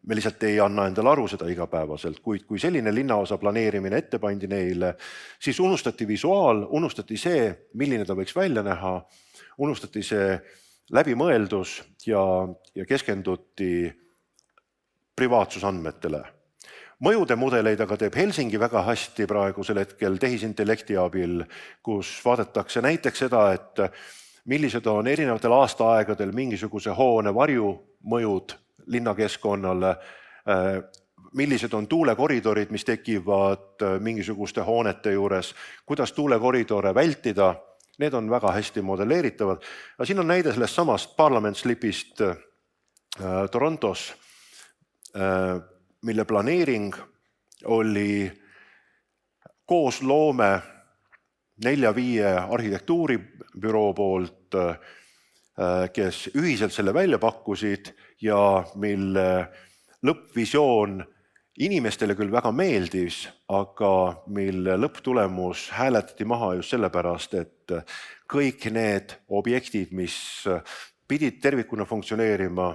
me lihtsalt ei anna endale aru seda igapäevaselt, kuid kui selline linnaosa planeerimine ette pandi neile, siis unustati visuaal, unustati see, milline ta võiks välja näha, unustati see läbimõeldus ja keskenduti privaatsusandmetele. Mõjude mudeleid aga teeb Helsingi väga hästi praegusel hetkel tehisintellekti abil, kus vaadatakse näiteks seda, et millised on erinevatel aastaaegadel mingisuguse hoone varjumõjud linnakeskkonnale, millised on tuulekoridorid, mis tekivad mingisuguste hoonete juures, kuidas tuulekoridore vältida, need on väga hästi modelleeritavad. Ja siin on näide sellest samast Parliament Slipist Torontos, mille planeering oli koosloome 4-5 arhitektuuribüroo poolt, kes ühiselt selle välja pakkusid ja mille lõppvisioon inimestele küll väga meeldis, aga mille lõpptulemus hääletati maha just sellepärast, et kõik need objektid, mis pidid tervikuna funktsioneerima,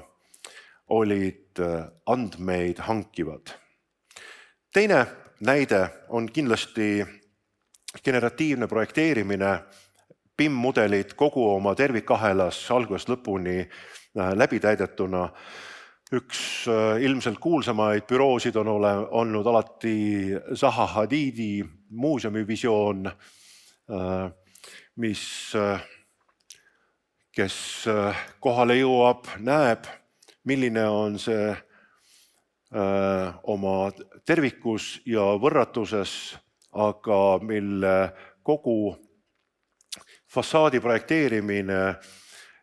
olid andmeid hankivad. Teine näide on kindlasti generatiivne projekteerimine, BIM-mudelid kogu oma tervikahelas algusest lõpuni läbi täidetuna. Üks ilmselt kuulsamaid büroosid on olnud alati Zaha Hadidi muuseumivisioon, kes kohale jõuab, näeb, milline on see oma tervikus ja võrratuses, aga mille kogu fassaadi projekteerimine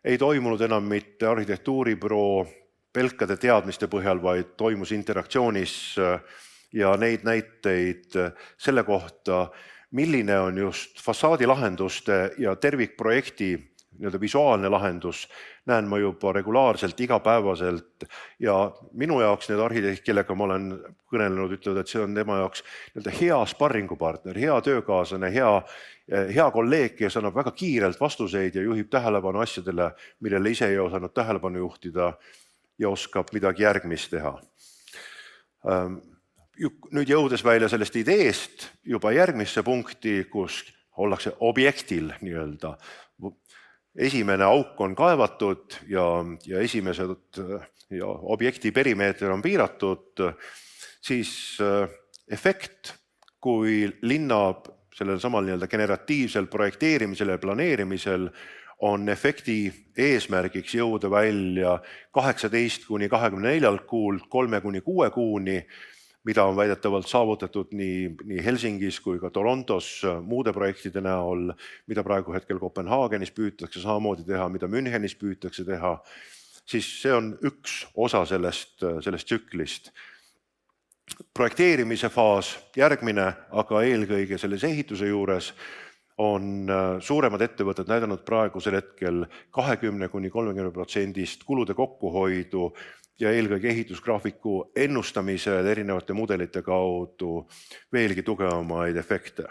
ei toimunud enam mitte arhitektuuribüroo pelkade teadmiste põhjal, vaid toimus interaktsioonis ja neid näiteid selle kohta, milline on just fassaadilahenduste ja tervikprojekti visuaalne lahendus, näen ma juba regulaarselt, igapäevaselt ja minu jaoks need arhitektid, kellega ma olen kõnelenud, ütlevad, et see on tema jaoks hea sparringupartner, hea töökaaslane, hea kolleeg, kes annab väga kiirelt vastuseid ja juhib tähelepanu asjadele, millele ise ei osanud tähelepanu juhtida ja oskab midagi järgmist teha. Nüüd jõudes välja sellest ideest juba järgmisse punkti, kus ollakse objektil nii-öelda. Esimene auk on kaevatud ja esimesed objekti perimeeter on piiratud, siis efekt, kui linna sellel samal generatiivsel projekteerimisel ja planeerimisel on efekti eesmärgiks jõuda välja 18-24 kuult 3-6 kuuni, mida on väidetavalt saavutatud nii Helsingis kui ka Torontos muude projektide näol, mida praegu hetkel Kopenhaagenis püütakse samamoodi teha, mida Münchenis püütakse teha, siis see on üks osa sellest tsüklist. Projekteerimise faas järgmine, aga eelkõige selles ehituse juures on suuremad ettevõtted näidanud praegusel hetkel 20-30% kulude kokkuhoidu ja eelkõige ehitusgraafiku ennustamisel erinevate mudelite kaudu veelgi tugevamaid efekte.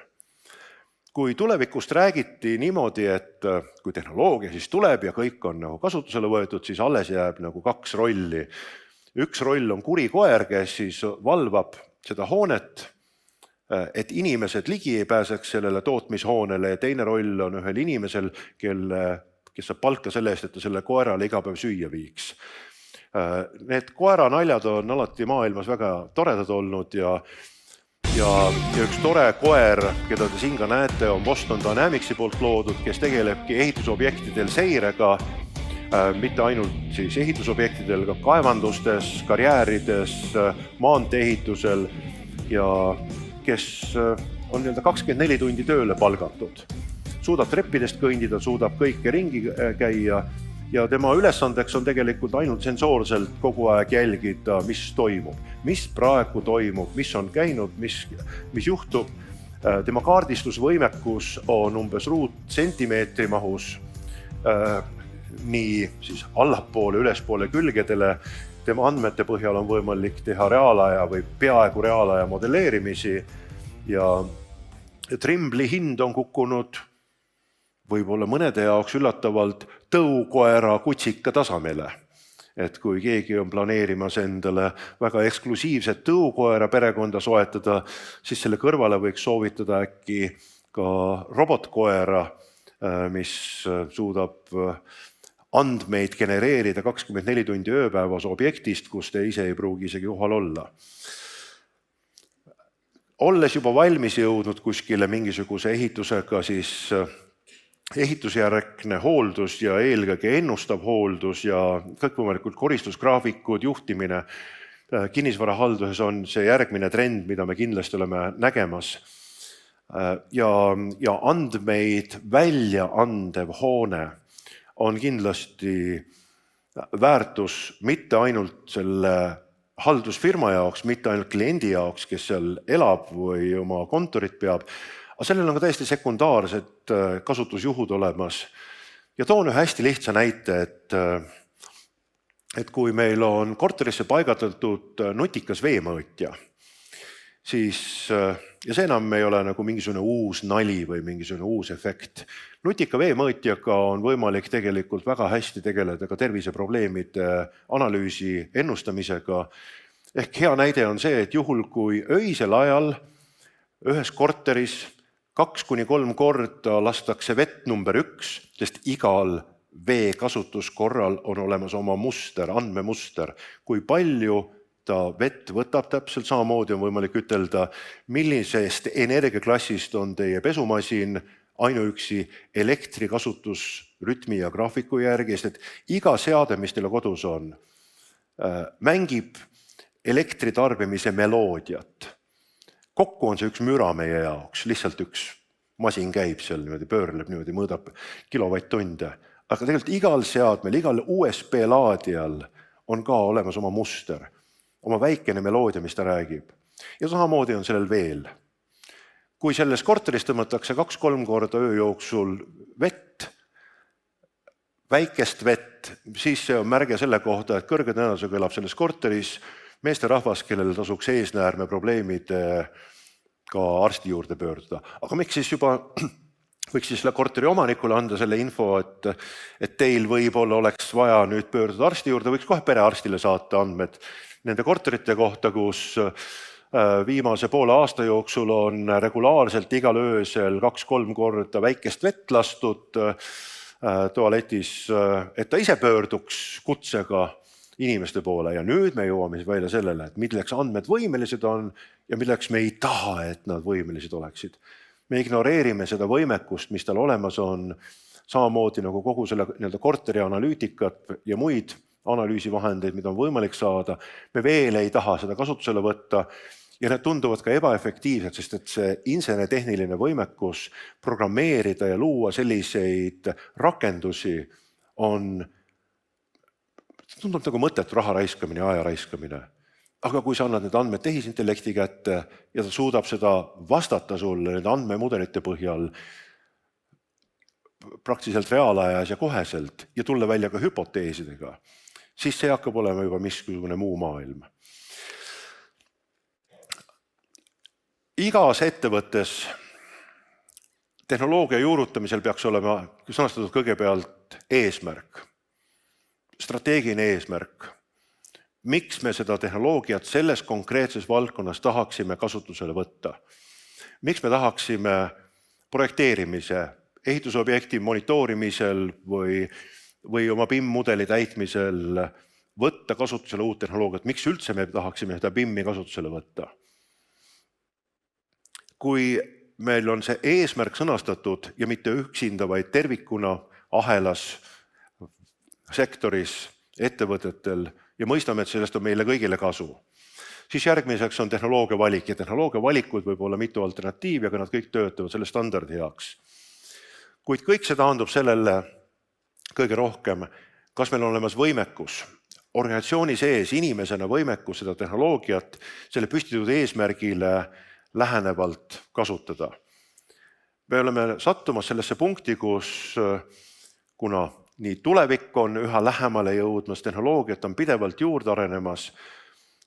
Kui tulevikust räägiti niimoodi, et kui tehnoloogia siis tuleb ja kõik on kasutusele võetud, siis alles jääb 2 rolli. Üks roll on kuri koer, kes siis valvab seda hoonet, et inimesed ligi ei pääseks sellele tootmishoonele ja teine roll on ühel inimesel, kes saab palka selle eest, et ta selle koerale iga päev süüa viiks. Need koeranaljad on alati maailmas väga toredad olnud ja üks tore koer, keda te siin ka näete, on Boston Dynamicsi poolt loodud, kes tegelebki ehitusobjektidel seirega, mitte ainult siis ehitusobjektidel, ka kaevandustes, karjäärides, maanteeehitusel ja kes on 24 tundi tööle palgatud. Suudab treppidest kõndida, suudab kõike ringi käia ja tema ülesandeks on tegelikult ainult sensoorselt kogu aeg jälgida, mis toimub, mis praegu toimub, mis on käinud, mis juhtub. Tema kaardistusvõimekus on umbes ruutsentimeetri mahus, nii siis allapoole, ülespoole külgedele. Tema andmete põhjal on võimalik teha reaalaja või peaaegu reaalaja modelleerimisi ja Trimbli hind on kukkunud võib-olla mõnede jaoks üllatavalt tõukoera kutsika tasemele. Et kui keegi on planeerimas endale väga eksklusiivset tõukoera perekonda soetada, siis selle kõrvale võiks soovitada äkki ka robotkoera, mis suudab andmeid genereerida 24 tundi ööpäevas objektist, kus te ise ei pruugi isegi kohal olla. Olles juba valmis jõudnud kuskile mingisuguse ehitusega, siis ehitusjärgne hooldus ja eelkõige ennustav hooldus ja kõikvõimalikud koristusgraafikud, juhtimine kinnisvarahalduses on see järgmine trend, mida me kindlasti oleme nägemas. Ja andmeid välja andev hoone on kindlasti väärtus mitte ainult selle haldusfirma jaoks, mitte ainult kliendi jaoks, kes seal elab või oma kontorit peab, aga sellel on ka täiesti sekundaarsed kasutusjuhud olemas. Ja toon ühe hästi lihtsa näite, et kui meil on korterisse paigatatud nutikas veemõõtja, siis, ja see enam ei ole nagu mingisugune uus nali või mingisugune uus efekt. Nutika veemõõtjaga on võimalik tegelikult väga hästi tegeleda ka terviseprobleemide analüüsi ennustamisega. Ehk hea näide on see, et juhul kui öisel ajal ühes korteris 2-3 korda lastakse vett number 1, sest igal vee kasutuskorral on olemas oma muster, andmemuster, kui palju ta vett võtab täpselt, samamoodi on võimalik ütelda, millisest energiaklassist on teie pesumasin ainuüksi elektrikasutusrütmi ja graafiku järgi, sest et iga seade, mis teil kodus on, mängib elektritarbimise meloodiat. Kokku on see üks müra meie jaoks, lihtsalt üks masin käib seal, niimoodi pöörleb, niimoodi mõõdab kilovatt-tunde. Aga tegelikult igal seadmel, igal USB laadijal on ka olemas oma muster, oma väikene meloodia, mis ta räägib. Ja samamoodi on sellel veel. Kui selles korteris tõmmatakse 2-3 korda öö jooksul vett, väikest vett, siis see on märge selle kohta, et kõrge tõenäosusega elab selles korteris meesterahvas, kellel tasuks eesnäärme probleemide ka arsti juurde pöörduda. Aga miks siis juba võiks siis selle korteri omanikule anda selle info, et teil võib-olla oleks vaja nüüd pöörduda arsti juurde, võiks kohe perearstile saata andmed nende korterite kohta, kus viimase poole aasta jooksul on regulaarselt igal öösel 2-3 korda väikest vett lastud tualetis, et ta ise pöörduks kutsega inimeste poole ja nüüd me jõuame välja sellele, et milleks andmed võimelised on ja milleks me ei taha, et nad võimelised oleksid. Me ignoreerime seda võimekust, mis tal olemas on, samamoodi nagu kogu selle korteri analüütikat ja muid analüüsivahendeid, mida on võimalik saada. Me veel ei taha seda kasutusele võtta ja need tunduvad ka ebaefektiivsed, sest et see insenertehniline võimekus programmeerida ja luua selliseid rakendusi tundub nagu mõttetu raha raiskamine ja aja raiskamine. Aga kui sa annad need andmed tehisintellekti kätte ja ta suudab seda vastata sulle need andmemudelite põhjal praktiliselt reaalajas ja koheselt ja tulla välja ka hüpoteesidega, siis see hakkab olema juba miskisugune muu maailm. Igas ettevõttes tehnoloogia juurutamisel peaks olema sõnastatud kõigepealt eesmärk. Strateegiline eesmärk. Miks me seda tehnoloogiat selles konkreetses valdkonnas tahaksime kasutusele võtta? Miks me tahaksime projekteerimise, ehitusobjekti monitoorimisel või oma BIM-mudeli täitmisel võtta kasutusele uut tehnoloogiat, miks üldse me tahaksime seda BIM-i kasutusele võtta. Kui meil on see eesmärk sõnastatud ja mitte üksinda, vaid tervikuna ahelas, sektoris, ettevõtetel ja mõistame, et sellest on meile kõigile kasu, siis järgmiseks on tehnoloogia valik ja tehnoloogia valikuid võib olla mitu alternatiivi, aga nad kõik töötavad selle standardi heaks. Kuid kõik see taandub sellele kõige rohkem, kas meil on olemas võimekus, organisatsiooni sees inimesena võimekus seda tehnoloogiat selle püstitatud eesmärgile lähenevalt kasutada. Me oleme sattumas sellesse punkti, kus kuna nii tulevik on üha lähemale jõudmas, tehnoloogiat on pidevalt juurde arenemas,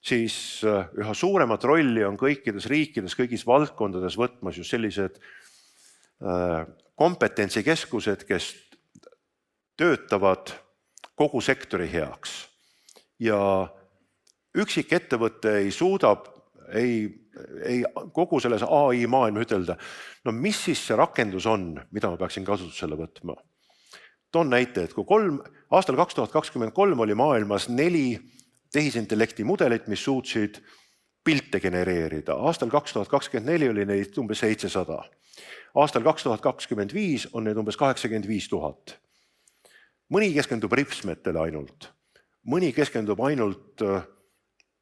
siis üha suuremat rolli on kõikides riikides, kõigis valdkondades võtmas just sellised kompetentsikeskused, kes töötavad kogu sektori heaks. Ja üksik ettevõte ei suuda kogu selles AI maailma ütelda, no mis siis see rakendus on, mida ma peaksin kasutusele võtma. Toon näite, et kui aastal 2023 oli maailmas 4 tehisintellekti mudelit, mis suutsid pilte genereerida. Aastal 2024 oli neid umbes 700. Aastal 2025 on neid umbes 85 000. Mõni keskendub ripsmetele ainult. Mõni keskendub ainult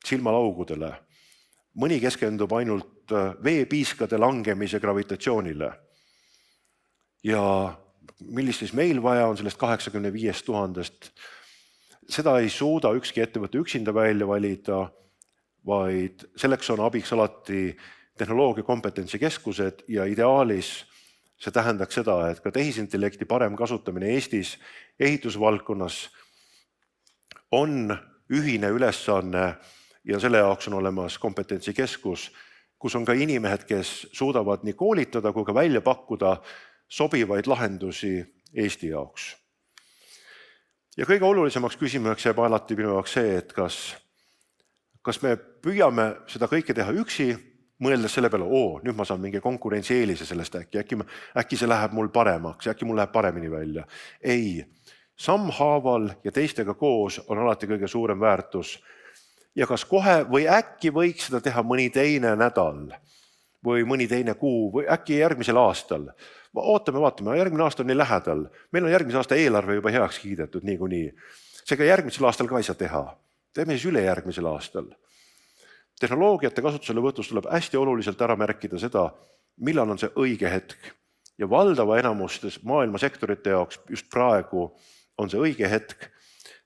silmalaugudele. Mõni keskendub ainult veepiiskade langemise gravitatsioonile. Ja millist siis meil vaja on sellest 85 000? Seda ei suuda ükski ettevõte üksinda välja valida, vaid selleks on abiks alati tehnoloogia kompetentsikeskused ja ideaalis see tähendaks seda, et ka tehisintellekti parem kasutamine Eestis ehitusvaldkonnas on ühine ülesanne ja selle jaoks on olemas kompetentsikeskus, kus on ka inimesed, kes suudavad nii koolitada kui ka välja pakkuda sobivaid lahendusi Eesti jaoks. Ja kõige olulisemaks küsimuseks jääb alati minu jaoks see, et kas me püüame seda kõike teha üksi, mõeldes selle peale, nüüd ma saan mingi konkurentsieelise sellest äkki see läheb mul paremaks, äkki mul läheb paremini välja. Ei, sammhaaval ja teistega koos on alati kõige suurem väärtus. Ja kas kohe või äkki võiks seda teha mõni teine nädal või mõni teine kuu või äkki järgmisel aastal. Vaatame, järgmine aasta on nii lähedal. Meil on järgmise aasta eelarve juba heaks kiidetud niikuinii. Seega järgmisel aastal ka ei saa teha. Teeme siis ülejärgmisel aastal. Tehnoloogiate kasutusele võtus tuleb hästi oluliselt ära märkida seda, millal on see õige hetk. Ja valdava enamustes maailma sektorite jaoks just praegu on see õige hetk.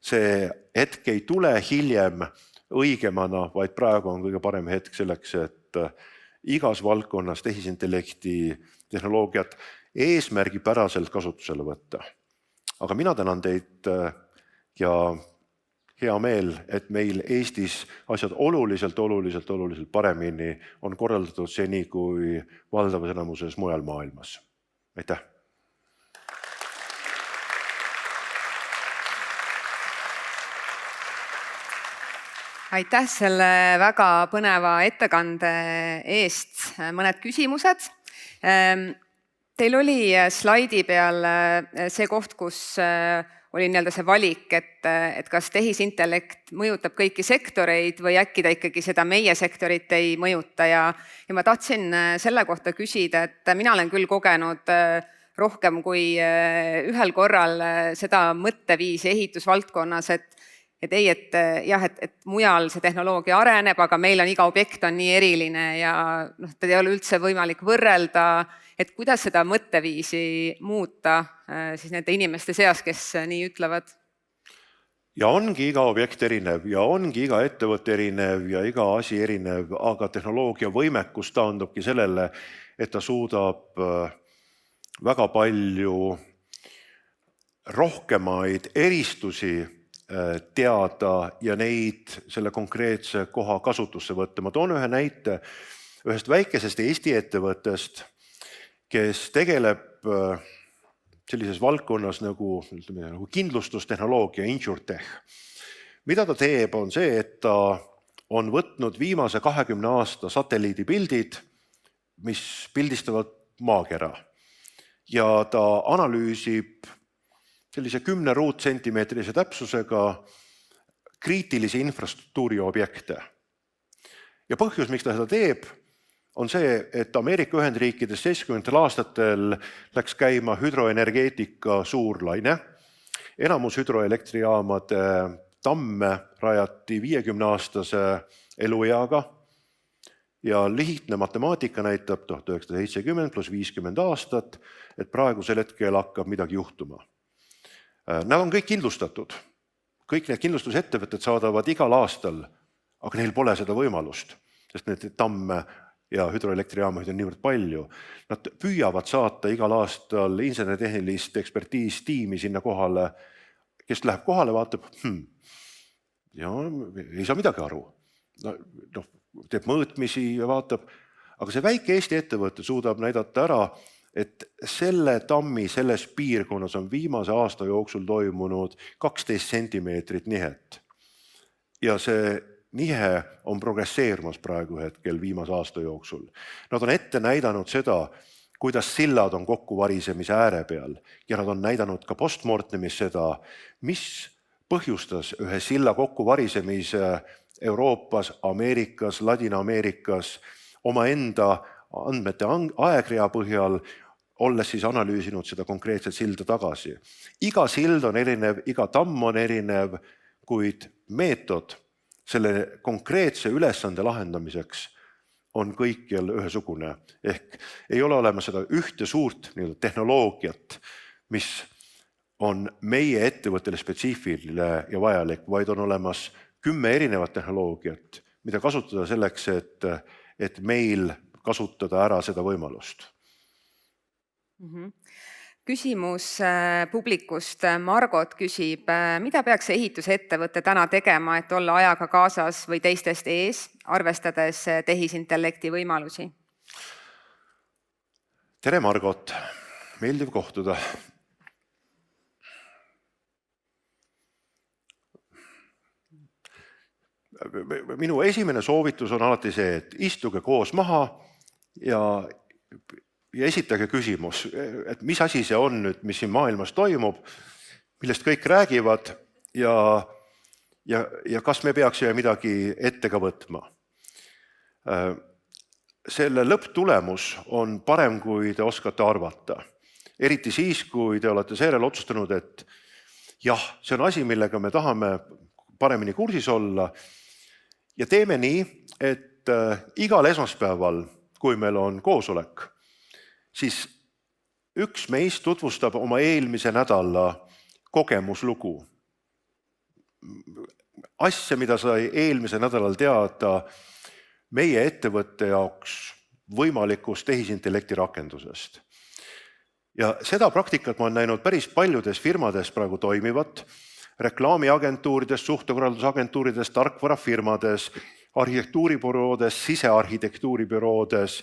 See hetk ei tule hiljem õigemana, vaid praegu on kõige parem hetk selleks, et igas valdkonnas tehisintellekti tehnoloogiat eesmärgipäraselt kasutusele võtta. Aga mina tänan teid ja hea meel, et meil Eestis asjad oluliselt paremini on korraldatud seni kui valdavas enamuses mujal maailmas. Aitäh! Aitäh selle väga põneva ettekande eest. Mõned küsimused. Teil oli slaidi peal see koht, kus oli see valik, et kas tehisintellekt mõjutab kõiki sektoreid või äkki ta ikkagi seda meie sektorit ei mõjuta. Ja ma tahtsin selle kohta küsida, et mina olen küll kogenud rohkem kui ühel korral seda mõtteviisi ehitusvaldkonnas, et mujal see tehnoloogia areneb, aga meil on iga objekt on nii eriline ja teda ei ole üldse võimalik võrrelda, et kuidas seda mõtteviisi muuta siis nende inimeste seas, kes nii ütlevad? Ja ongi iga objekt erinev ja ongi iga ettevõte erinev ja iga asi erinev, aga tehnoloogia võimekus taandubki sellele, et ta suudab väga palju rohkemaid eristusi teada ja neid selle konkreetse koha kasutusse võtta. Ma toon ühe näite ühest väikesest Eesti ettevõttest, kes tegeleb sellises valdkonnas nagu kindlustustehnoloogia, InsurTech. Mida ta teeb, on see, et ta on võtnud viimase 20 aasta satelliidipildid, mis pildistavad maakera. Ja ta analüüsib sellise 10 ruutsentimeetrise täpsusega kriitilisi infrastruktuuri objekte. Ja põhjus, miks ta seda teeb, on see, et Ameerika Ühendriikides 70. aastatel läks käima hüdroenergeetika suur laine. Enamus hüdroelektrijaamade tamme rajati 50-aastase elueaga ja lihtne matemaatika näitab 1970 pluss 50 aastat, et praegusel hetkel hakkab midagi juhtuma. Nad on kõik kindlustatud. Kõik need kindlustusettevõtted saadavad igal aastal, aga neil pole seda võimalust, sest need tamme ja hüdroelektrijaamasid on niivõrd palju. Nad püüavad saata igal aastal inseneritehnilist ekspertiistiimi sinna kohale, kes läheb kohale, vaatab, ja ei saa midagi aru. Teeb mõõtmisi ja vaatab, aga see väike Eesti ettevõte suudab näidata ära, et selle tammi selles piirkonnas on viimase aasta jooksul toimunud 12 sentimeetrit nihet. Ja see nihe on progresseerumas praegu hetkel viimase aasta jooksul. Nad on ette näidanud seda, kuidas sillad on kokkuvarisemise ääre peal ja nad on näidanud ka postmortemis seda, mis põhjustas ühe silla kokkuvarisemise Euroopas, Ameerikas, Ladina-Ameerikas omaenda andmete aegrea põhjal, olles siis analüüsinud seda konkreetset silda tagasi. Iga sild on erinev, iga tamm on erinev, kuid meetod selle konkreetse ülesande lahendamiseks on kõikjal ühesugune. Ehk ei ole olemas seda ühte suurt tehnoloogiat, mis on meie ettevõttele spetsiifiline ja vajalik, vaid on olemas 10 erinevat tehnoloogiat, mida kasutada selleks, et meil kasutada ära seda võimalust. Küsimus publikust. Margot küsib, mida peaks ehitusettevõte täna tegema, et olla ajaga kaasas või teistest ees, arvestades tehisintellekti võimalusi? Tere, Margot! Meeldiv kohtuda. Minu esimene soovitus on alati see, et istuge koos maha ja esitage küsimus, et mis asi see on nüüd, mis siin maailmas toimub, millest kõik räägivad ja kas me peaksime midagi ette ka võtma. Selle lõpptulemus on parem, kui te oskate arvata. Eriti siis, kui te olete seejärel otsustanud, et jah, see on asi, millega me tahame paremini kursis olla. Ja teeme nii, et igal esmaspäeval, kui meil on koosolek, siis üks meist tutvustab oma eelmise nädala kogemuslugu. Asja, mida sai eelmise nädalal teada meie ettevõtte jaoks võimalikust tehisintellekti rakendusest. Ja seda praktikat ma olen näinud päris paljudes firmades praegu toimivat, reklaamiagentuurides, suhtekorraldusagentuurides, tarkvarafirmades, arhitektuuribüroodes, sisearhitektuuribüroodes,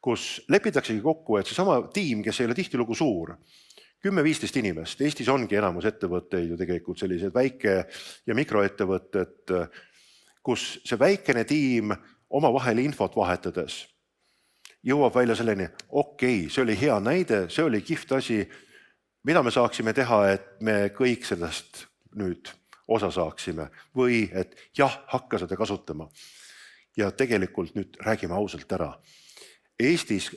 kus lepitaksegi kokku, et seesama tiim, kes ei ole tihtilugu suur, 10-15 inimest, Eestis ongi enamus ettevõtteid ju tegelikult sellised väike- ja mikroettevõtted, kus see väikene tiim omavahel infot vahetades jõuab välja selleni, okei, see oli hea näide, see oli kihvt asi, mida me saaksime teha, et me kõik sellest nüüd osa saaksime või et jah, hakka seda kasutama. Ja tegelikult nüüd räägime ausalt ära. Eestis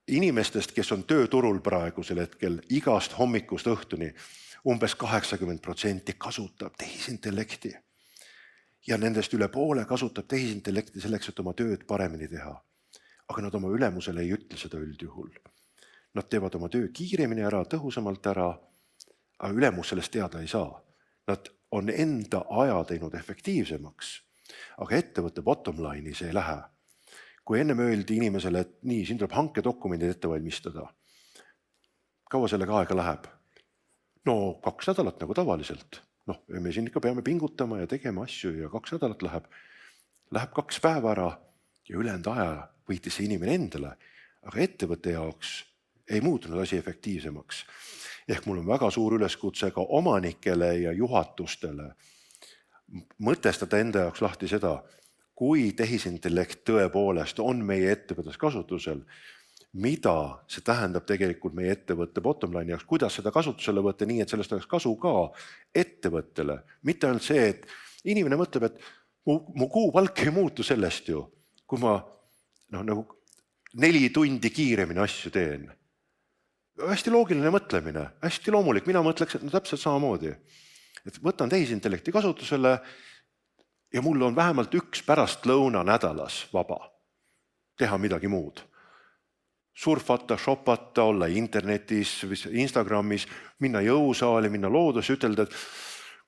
inimestest, kes on tööturul praegusel hetkel igast hommikust õhtuni, umbes 80% kasutab tehisintellekti. Ja nendest üle poole kasutab tehisintellekti selleks, et oma tööd paremini teha. Aga nad oma ülemusele ei ütle seda üldjuhul. Nad teevad oma töö kiiremini ära, tõhusamalt ära, aga ülemus sellest teada ei saa. Nad on enda aja teinud efektiivsemaks, aga ettevõtte bottom line'i see ei lähe. Kui enne öeldi inimesele, et nii, siin tuleb hankedokumendid ette valmistada, kaua sellega aega läheb? No 2 nädalat nagu tavaliselt. Me siin ikka peame pingutama ja tegema asju ja 2 nädalat läheb 2 päeva ära ja ülejäänud aja võitis see inimene endale, aga ettevõtte jaoks ei muutunud asi efektiivsemaks. Ehk mul on väga suur üleskutse ka omanikele ja juhatustele mõtestada enda jaoks lahti seda, kui tehisintellekt tõepoolest on meie ettevõttes kasutusel, mida see tähendab tegelikult meie ettevõtte bottom line'i jaoks, kuidas seda kasutusele võtta nii, et sellest oleks kasu ka ettevõttele. Mitte ainult see, et inimene mõtleb, et mu kuupalk ei muutu sellest ju, kui ma nagu 4 tundi kiiremini asju teen. Hästi loogiline mõtlemine, hästi loomulik, mina mõtleks, et täpselt samamoodi. Et võtan tehisintellekti kasutusele ja mul on vähemalt üks pärastlõuna nädalas vaba teha midagi muud. Surfata, shopata, olla internetis, Instagramis, minna jõusaali, minna loodusse, ütelda, et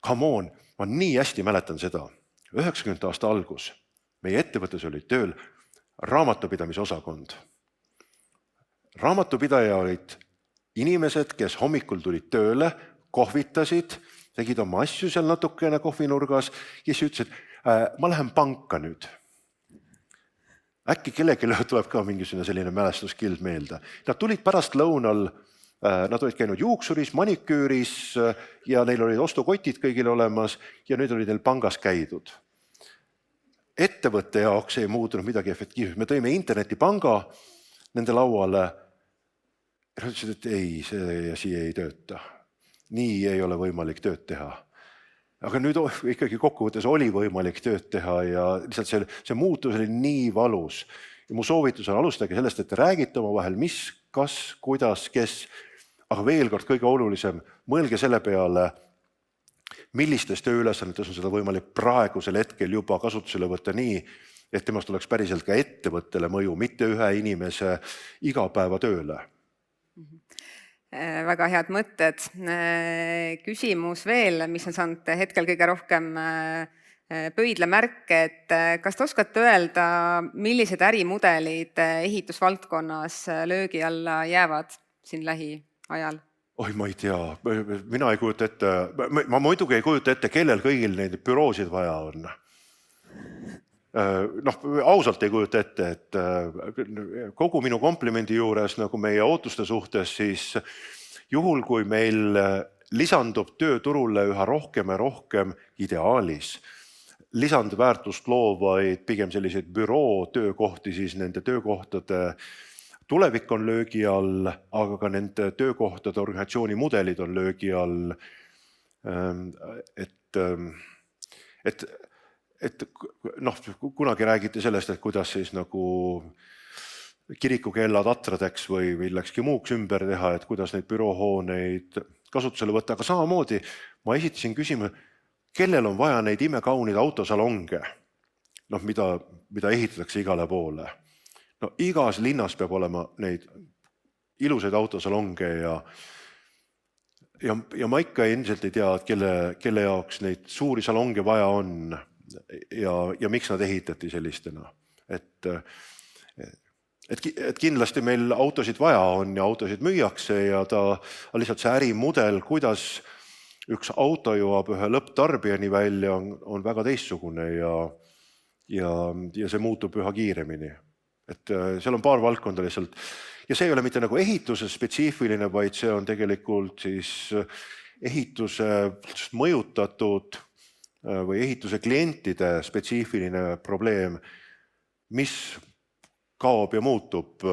come on, ma nii hästi mäletan seda. 90 aasta algus meie ettevõttes oli tööl raamatupidamise osakond. Raamatupidaja olid inimesed, kes hommikul tulid tööle, kohvitasid, tegid oma asju seal natukene kohvinurgas ja siis ütlesid, ma lähen panka nüüd. Äkki kellelgi tuleb ka mingisugune selline mälestuskild meelde. Nad tulid pärast lõunal, nad olid käinud juuksuris, maniküüris ja neil olid ostukotid kõigil olemas ja nüüd olid neil pangas käidud. Ettevõtte jaoks ei muutunud midagi efektiivselt. Me tõime internetipanga nende lauale ja nad ütlesid, et ei, see siia ei tööta. Nii ei ole võimalik tööd teha. Aga nüüd ikkagi kokkuvõttes oli võimalik tööd teha ja lihtsalt see muutus oli nii valus. Ja mu soovitus on alustage sellest, et te räägite oma vahel, mis, kas, kuidas, kes, aga veel kord kõige olulisem, mõelge selle peale, millistes tööülesannetes on seda võimalik praegusel hetkel juba kasutusele võtta nii, et temast oleks päriselt ka ettevõttele mõju, mitte ühe inimese igapäevatööle. Väga head mõtted. Küsimus veel, mis on saanud hetkel kõige rohkem pöidlamärke, et kas te oskate öelda, millised ärimudelid ehitusvaldkonnas löögi alla jäävad siin lähiajal? Oi, ma ei tea. Mina ei kujuta ette, ma muidugi ei kujuta ette, kellel kõigil neid büroosid vaja on. Ausalt ei kujuta ette, et kogu minu komplimendi juures nagu meie ootuste suhtes, siis juhul, kui meil lisandub tööturule üha rohkem ja rohkem ideaalis, lisandväärtust loovaid pigem selliseid büroo töökohti, siis nende töökohtade tulevik on löögi all, aga ka nende töökohtade organisatsiooni mudelid on löögi all. Et kunagi räägiti sellest, et kuidas siis nagu kirikukellad atradeks või millekski muuks ümber teha, et kuidas neid büroohooneid kasutusele võtta. Aga samamoodi ma esitasin küsima, kellel on vaja neid imekaunid autosalonge, mida ehitatakse igale poole. Igas linnas peab olema neid ilusaid autosalonge ja ma ikka endiselt ei tea, et kelle jaoks neid suuri salonge vaja on. Ja miks nad ehitati sellistena. Et kindlasti meil autosid vaja on ja autosid müüakse ja lihtsalt see ärimudel, kuidas üks auto jõuab ühe lõpptarbijani välja, on väga teistsugune ja see muutub üha kiiremini. Et seal on paar valdkonda lihtsalt. Ja see ei ole mitte nagu ehituse spetsiifiline, vaid see on tegelikult siis ehituse mõjutatud või ehituse klientide spetsiifiline probleem, mis kaob ja muutub.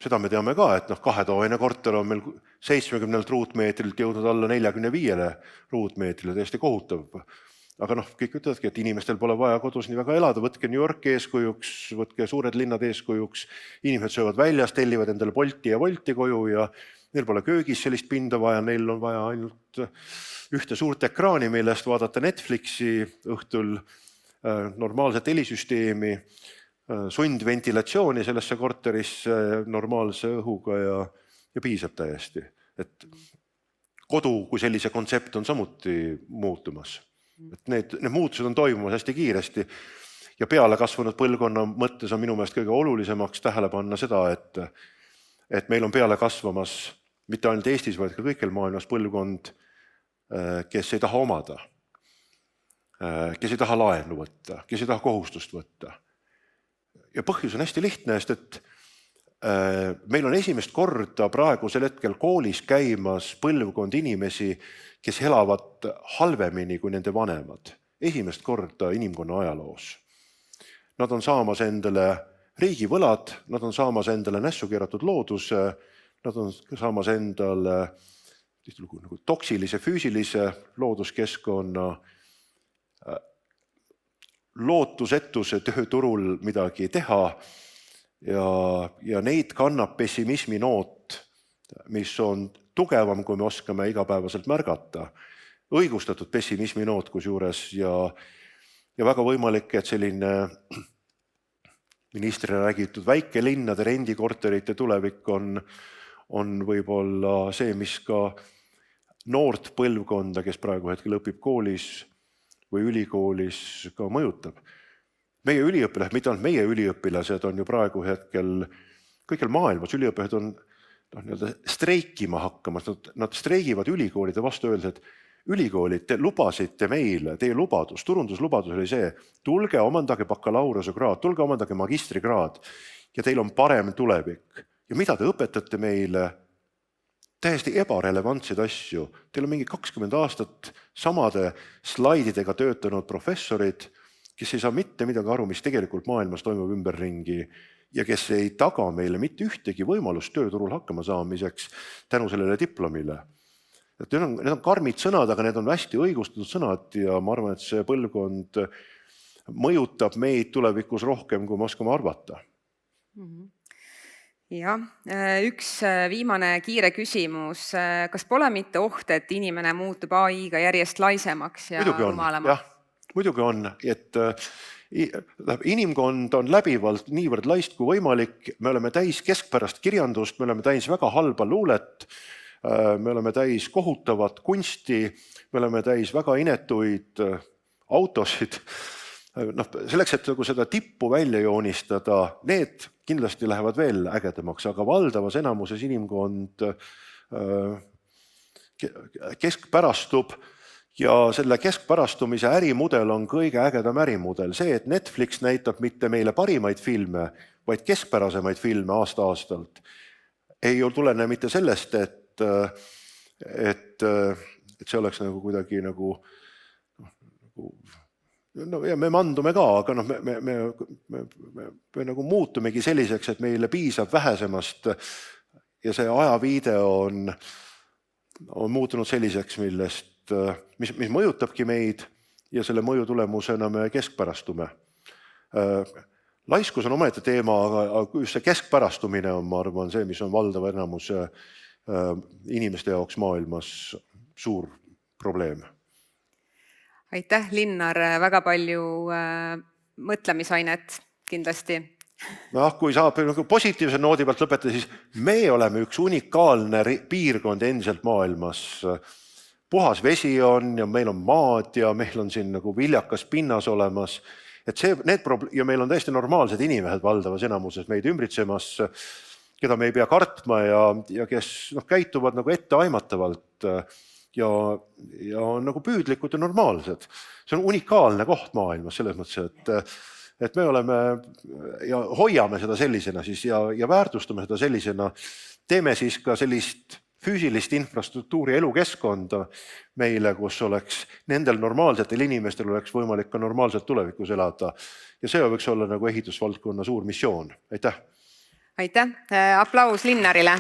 Seda me teame ka, et 2-toaline korter on meil 70 ruutmeetrilt jõudnud alla 45 ruutmeetrile, täiesti kohutav. Aga kõik ütlevadki, et inimestel pole vaja kodus nii väga elada, võtke New York eeskujuks, võtke suured linnad eeskujuks, inimesed söövad väljas, tellivad endale Bolti ja Wolti koju ja neil pole köögis sellist pinda vaja, neil on vaja ainult ühte suurt ekraani, millest vaadata Netflixi õhtul, normaalset helisüsteemi, sundventilatsiooni sellesse korterisse normaalse õhuga ja piisab täiesti. Et kodu kui sellise kontsept on samuti muutumas. Et need muutused on toimumas hästi kiiresti ja peale kasvanud põlvkonna mõttes on minu meelest kõige olulisemaks tähele panna seda, et meil on peale kasvamas mitte ainult Eestis, vaid ka kõikjal maailmas põlvkond, kes ei taha omada, kes ei taha laenu võtta, kes ei taha kohustust võtta. Ja põhjus on hästi lihtne, sest et meil on esimest korda praegusel hetkel koolis käimas põlvkond inimesi, kes elavad halvemini kui nende vanemad. Esimest korda inimkonna ajaloos. Nad on saamas endale riigivõlad, nad on saamas endale nässu keeratud looduse, nad on saamas endale nagu toksilise, füüsilise looduskeskkonna, lootusetuse tööturul midagi teha ja neid kannab pessimismi noot, mis on tugevam, kui me oskame igapäevaselt märgata. Õigustatud pessimismi noot kusjuures ja väga võimalik, et selline ministrile räägitud väikelinnade rendikorterite tulevik on võib-olla see, mis ka noort põlvkonda, kes praegu hetkel õpib koolis või ülikoolis, ka mõjutab. Meie üliõpilased, mitte ainult meie üliõpilased, on ju praegu hetkel kõikjal maailmas, üliõpilased on streikima hakkamas, nad streigivad ülikoolide vastu öeldes, et ülikoolid, te lubasite meile, teie lubadus, turunduslubadus oli see, tulge omandage bakalaureusekraad, tulge omandage magistrikraad ja teil on parem tulevik. Ja mida te õpetate meile? Täiesti ebarelevantseid asju. Teil on mingi 20 aastat samade slaididega töötanud professorid, kes ei saa mitte midagi aru, mis tegelikult maailmas toimub ümberringi ja kes ei taga meile mitte ühtegi võimalust tööturul hakkama saamiseks tänu sellele diplomile. Need on karmid sõnad, aga need on hästi õigustatud sõnad ja ma arvan, et see põlvkond mõjutab meid tulevikus rohkem, kui me oskame arvata. Jah, üks viimane kiire küsimus. Kas pole mitte oht, et inimene muutub AI-ga järjest laisemaks ja rumalamaks? Jah, muidugi on, et inimkond on läbivalt niivõrd laist kui võimalik. Me oleme täis keskpärast kirjandust, me oleme täis väga halba luulet, me oleme täis kohutavat kunsti, me oleme täis väga inetuid autosid. Selleks, et seda tippu välja joonistada, need kindlasti lähevad veel ägedamaks, aga valdavas enamuses inimkond keskpärastub ja selle keskpärastumise ärimudel on kõige ägedam ärimudel. See, et Netflix näitab mitte meile parimaid filme, vaid keskpärasemaid filme aasta-aastalt, ei tulene mitte sellest, et see oleks nagu kuidagi ja me mandume ka, aga me nagu muutumegi selliseks, et meile piisab vähesemast ja see ajaviide on muutunud selliseks, mis mõjutabki meid ja selle mõju tulemusena me keskpärastume. Laiskus on omaette teema, aga just see keskpärastumine on, ma arvan, see, mis on valdava enamuse inimeste jaoks maailmas suur probleem. Aitäh, Linnar, väga palju mõtlemisainet kindlasti. Kui saab positiivse noodi pealt lõpetada, siis me oleme üks unikaalne piirkond endiselt maailmas. Puhas vesi on ja meil on maad ja meil on siin nagu viljakas pinnas olemas. Ja meil on täiesti normaalsed inimesed valdavas enamuses meid ümbritsemas, keda me ei pea kartma ja kes käituvad nagu etteaimatavalt ja on nagu püüdlikud ja normaalsed. See on unikaalne koht maailmas selles mõttes, et me oleme ja hoiame seda sellisena siis ja väärtustame seda sellisena. Teeme siis ka sellist füüsilist infrastruktuuri elukeskkonda meile, kus oleks nendel normaalsetel inimestel oleks võimalik ka normaalselt tulevikus elada. Ja see võiks olla nagu ehitusvaldkonna suur missioon. Aitäh! Aitäh! Aplaus Linnarile!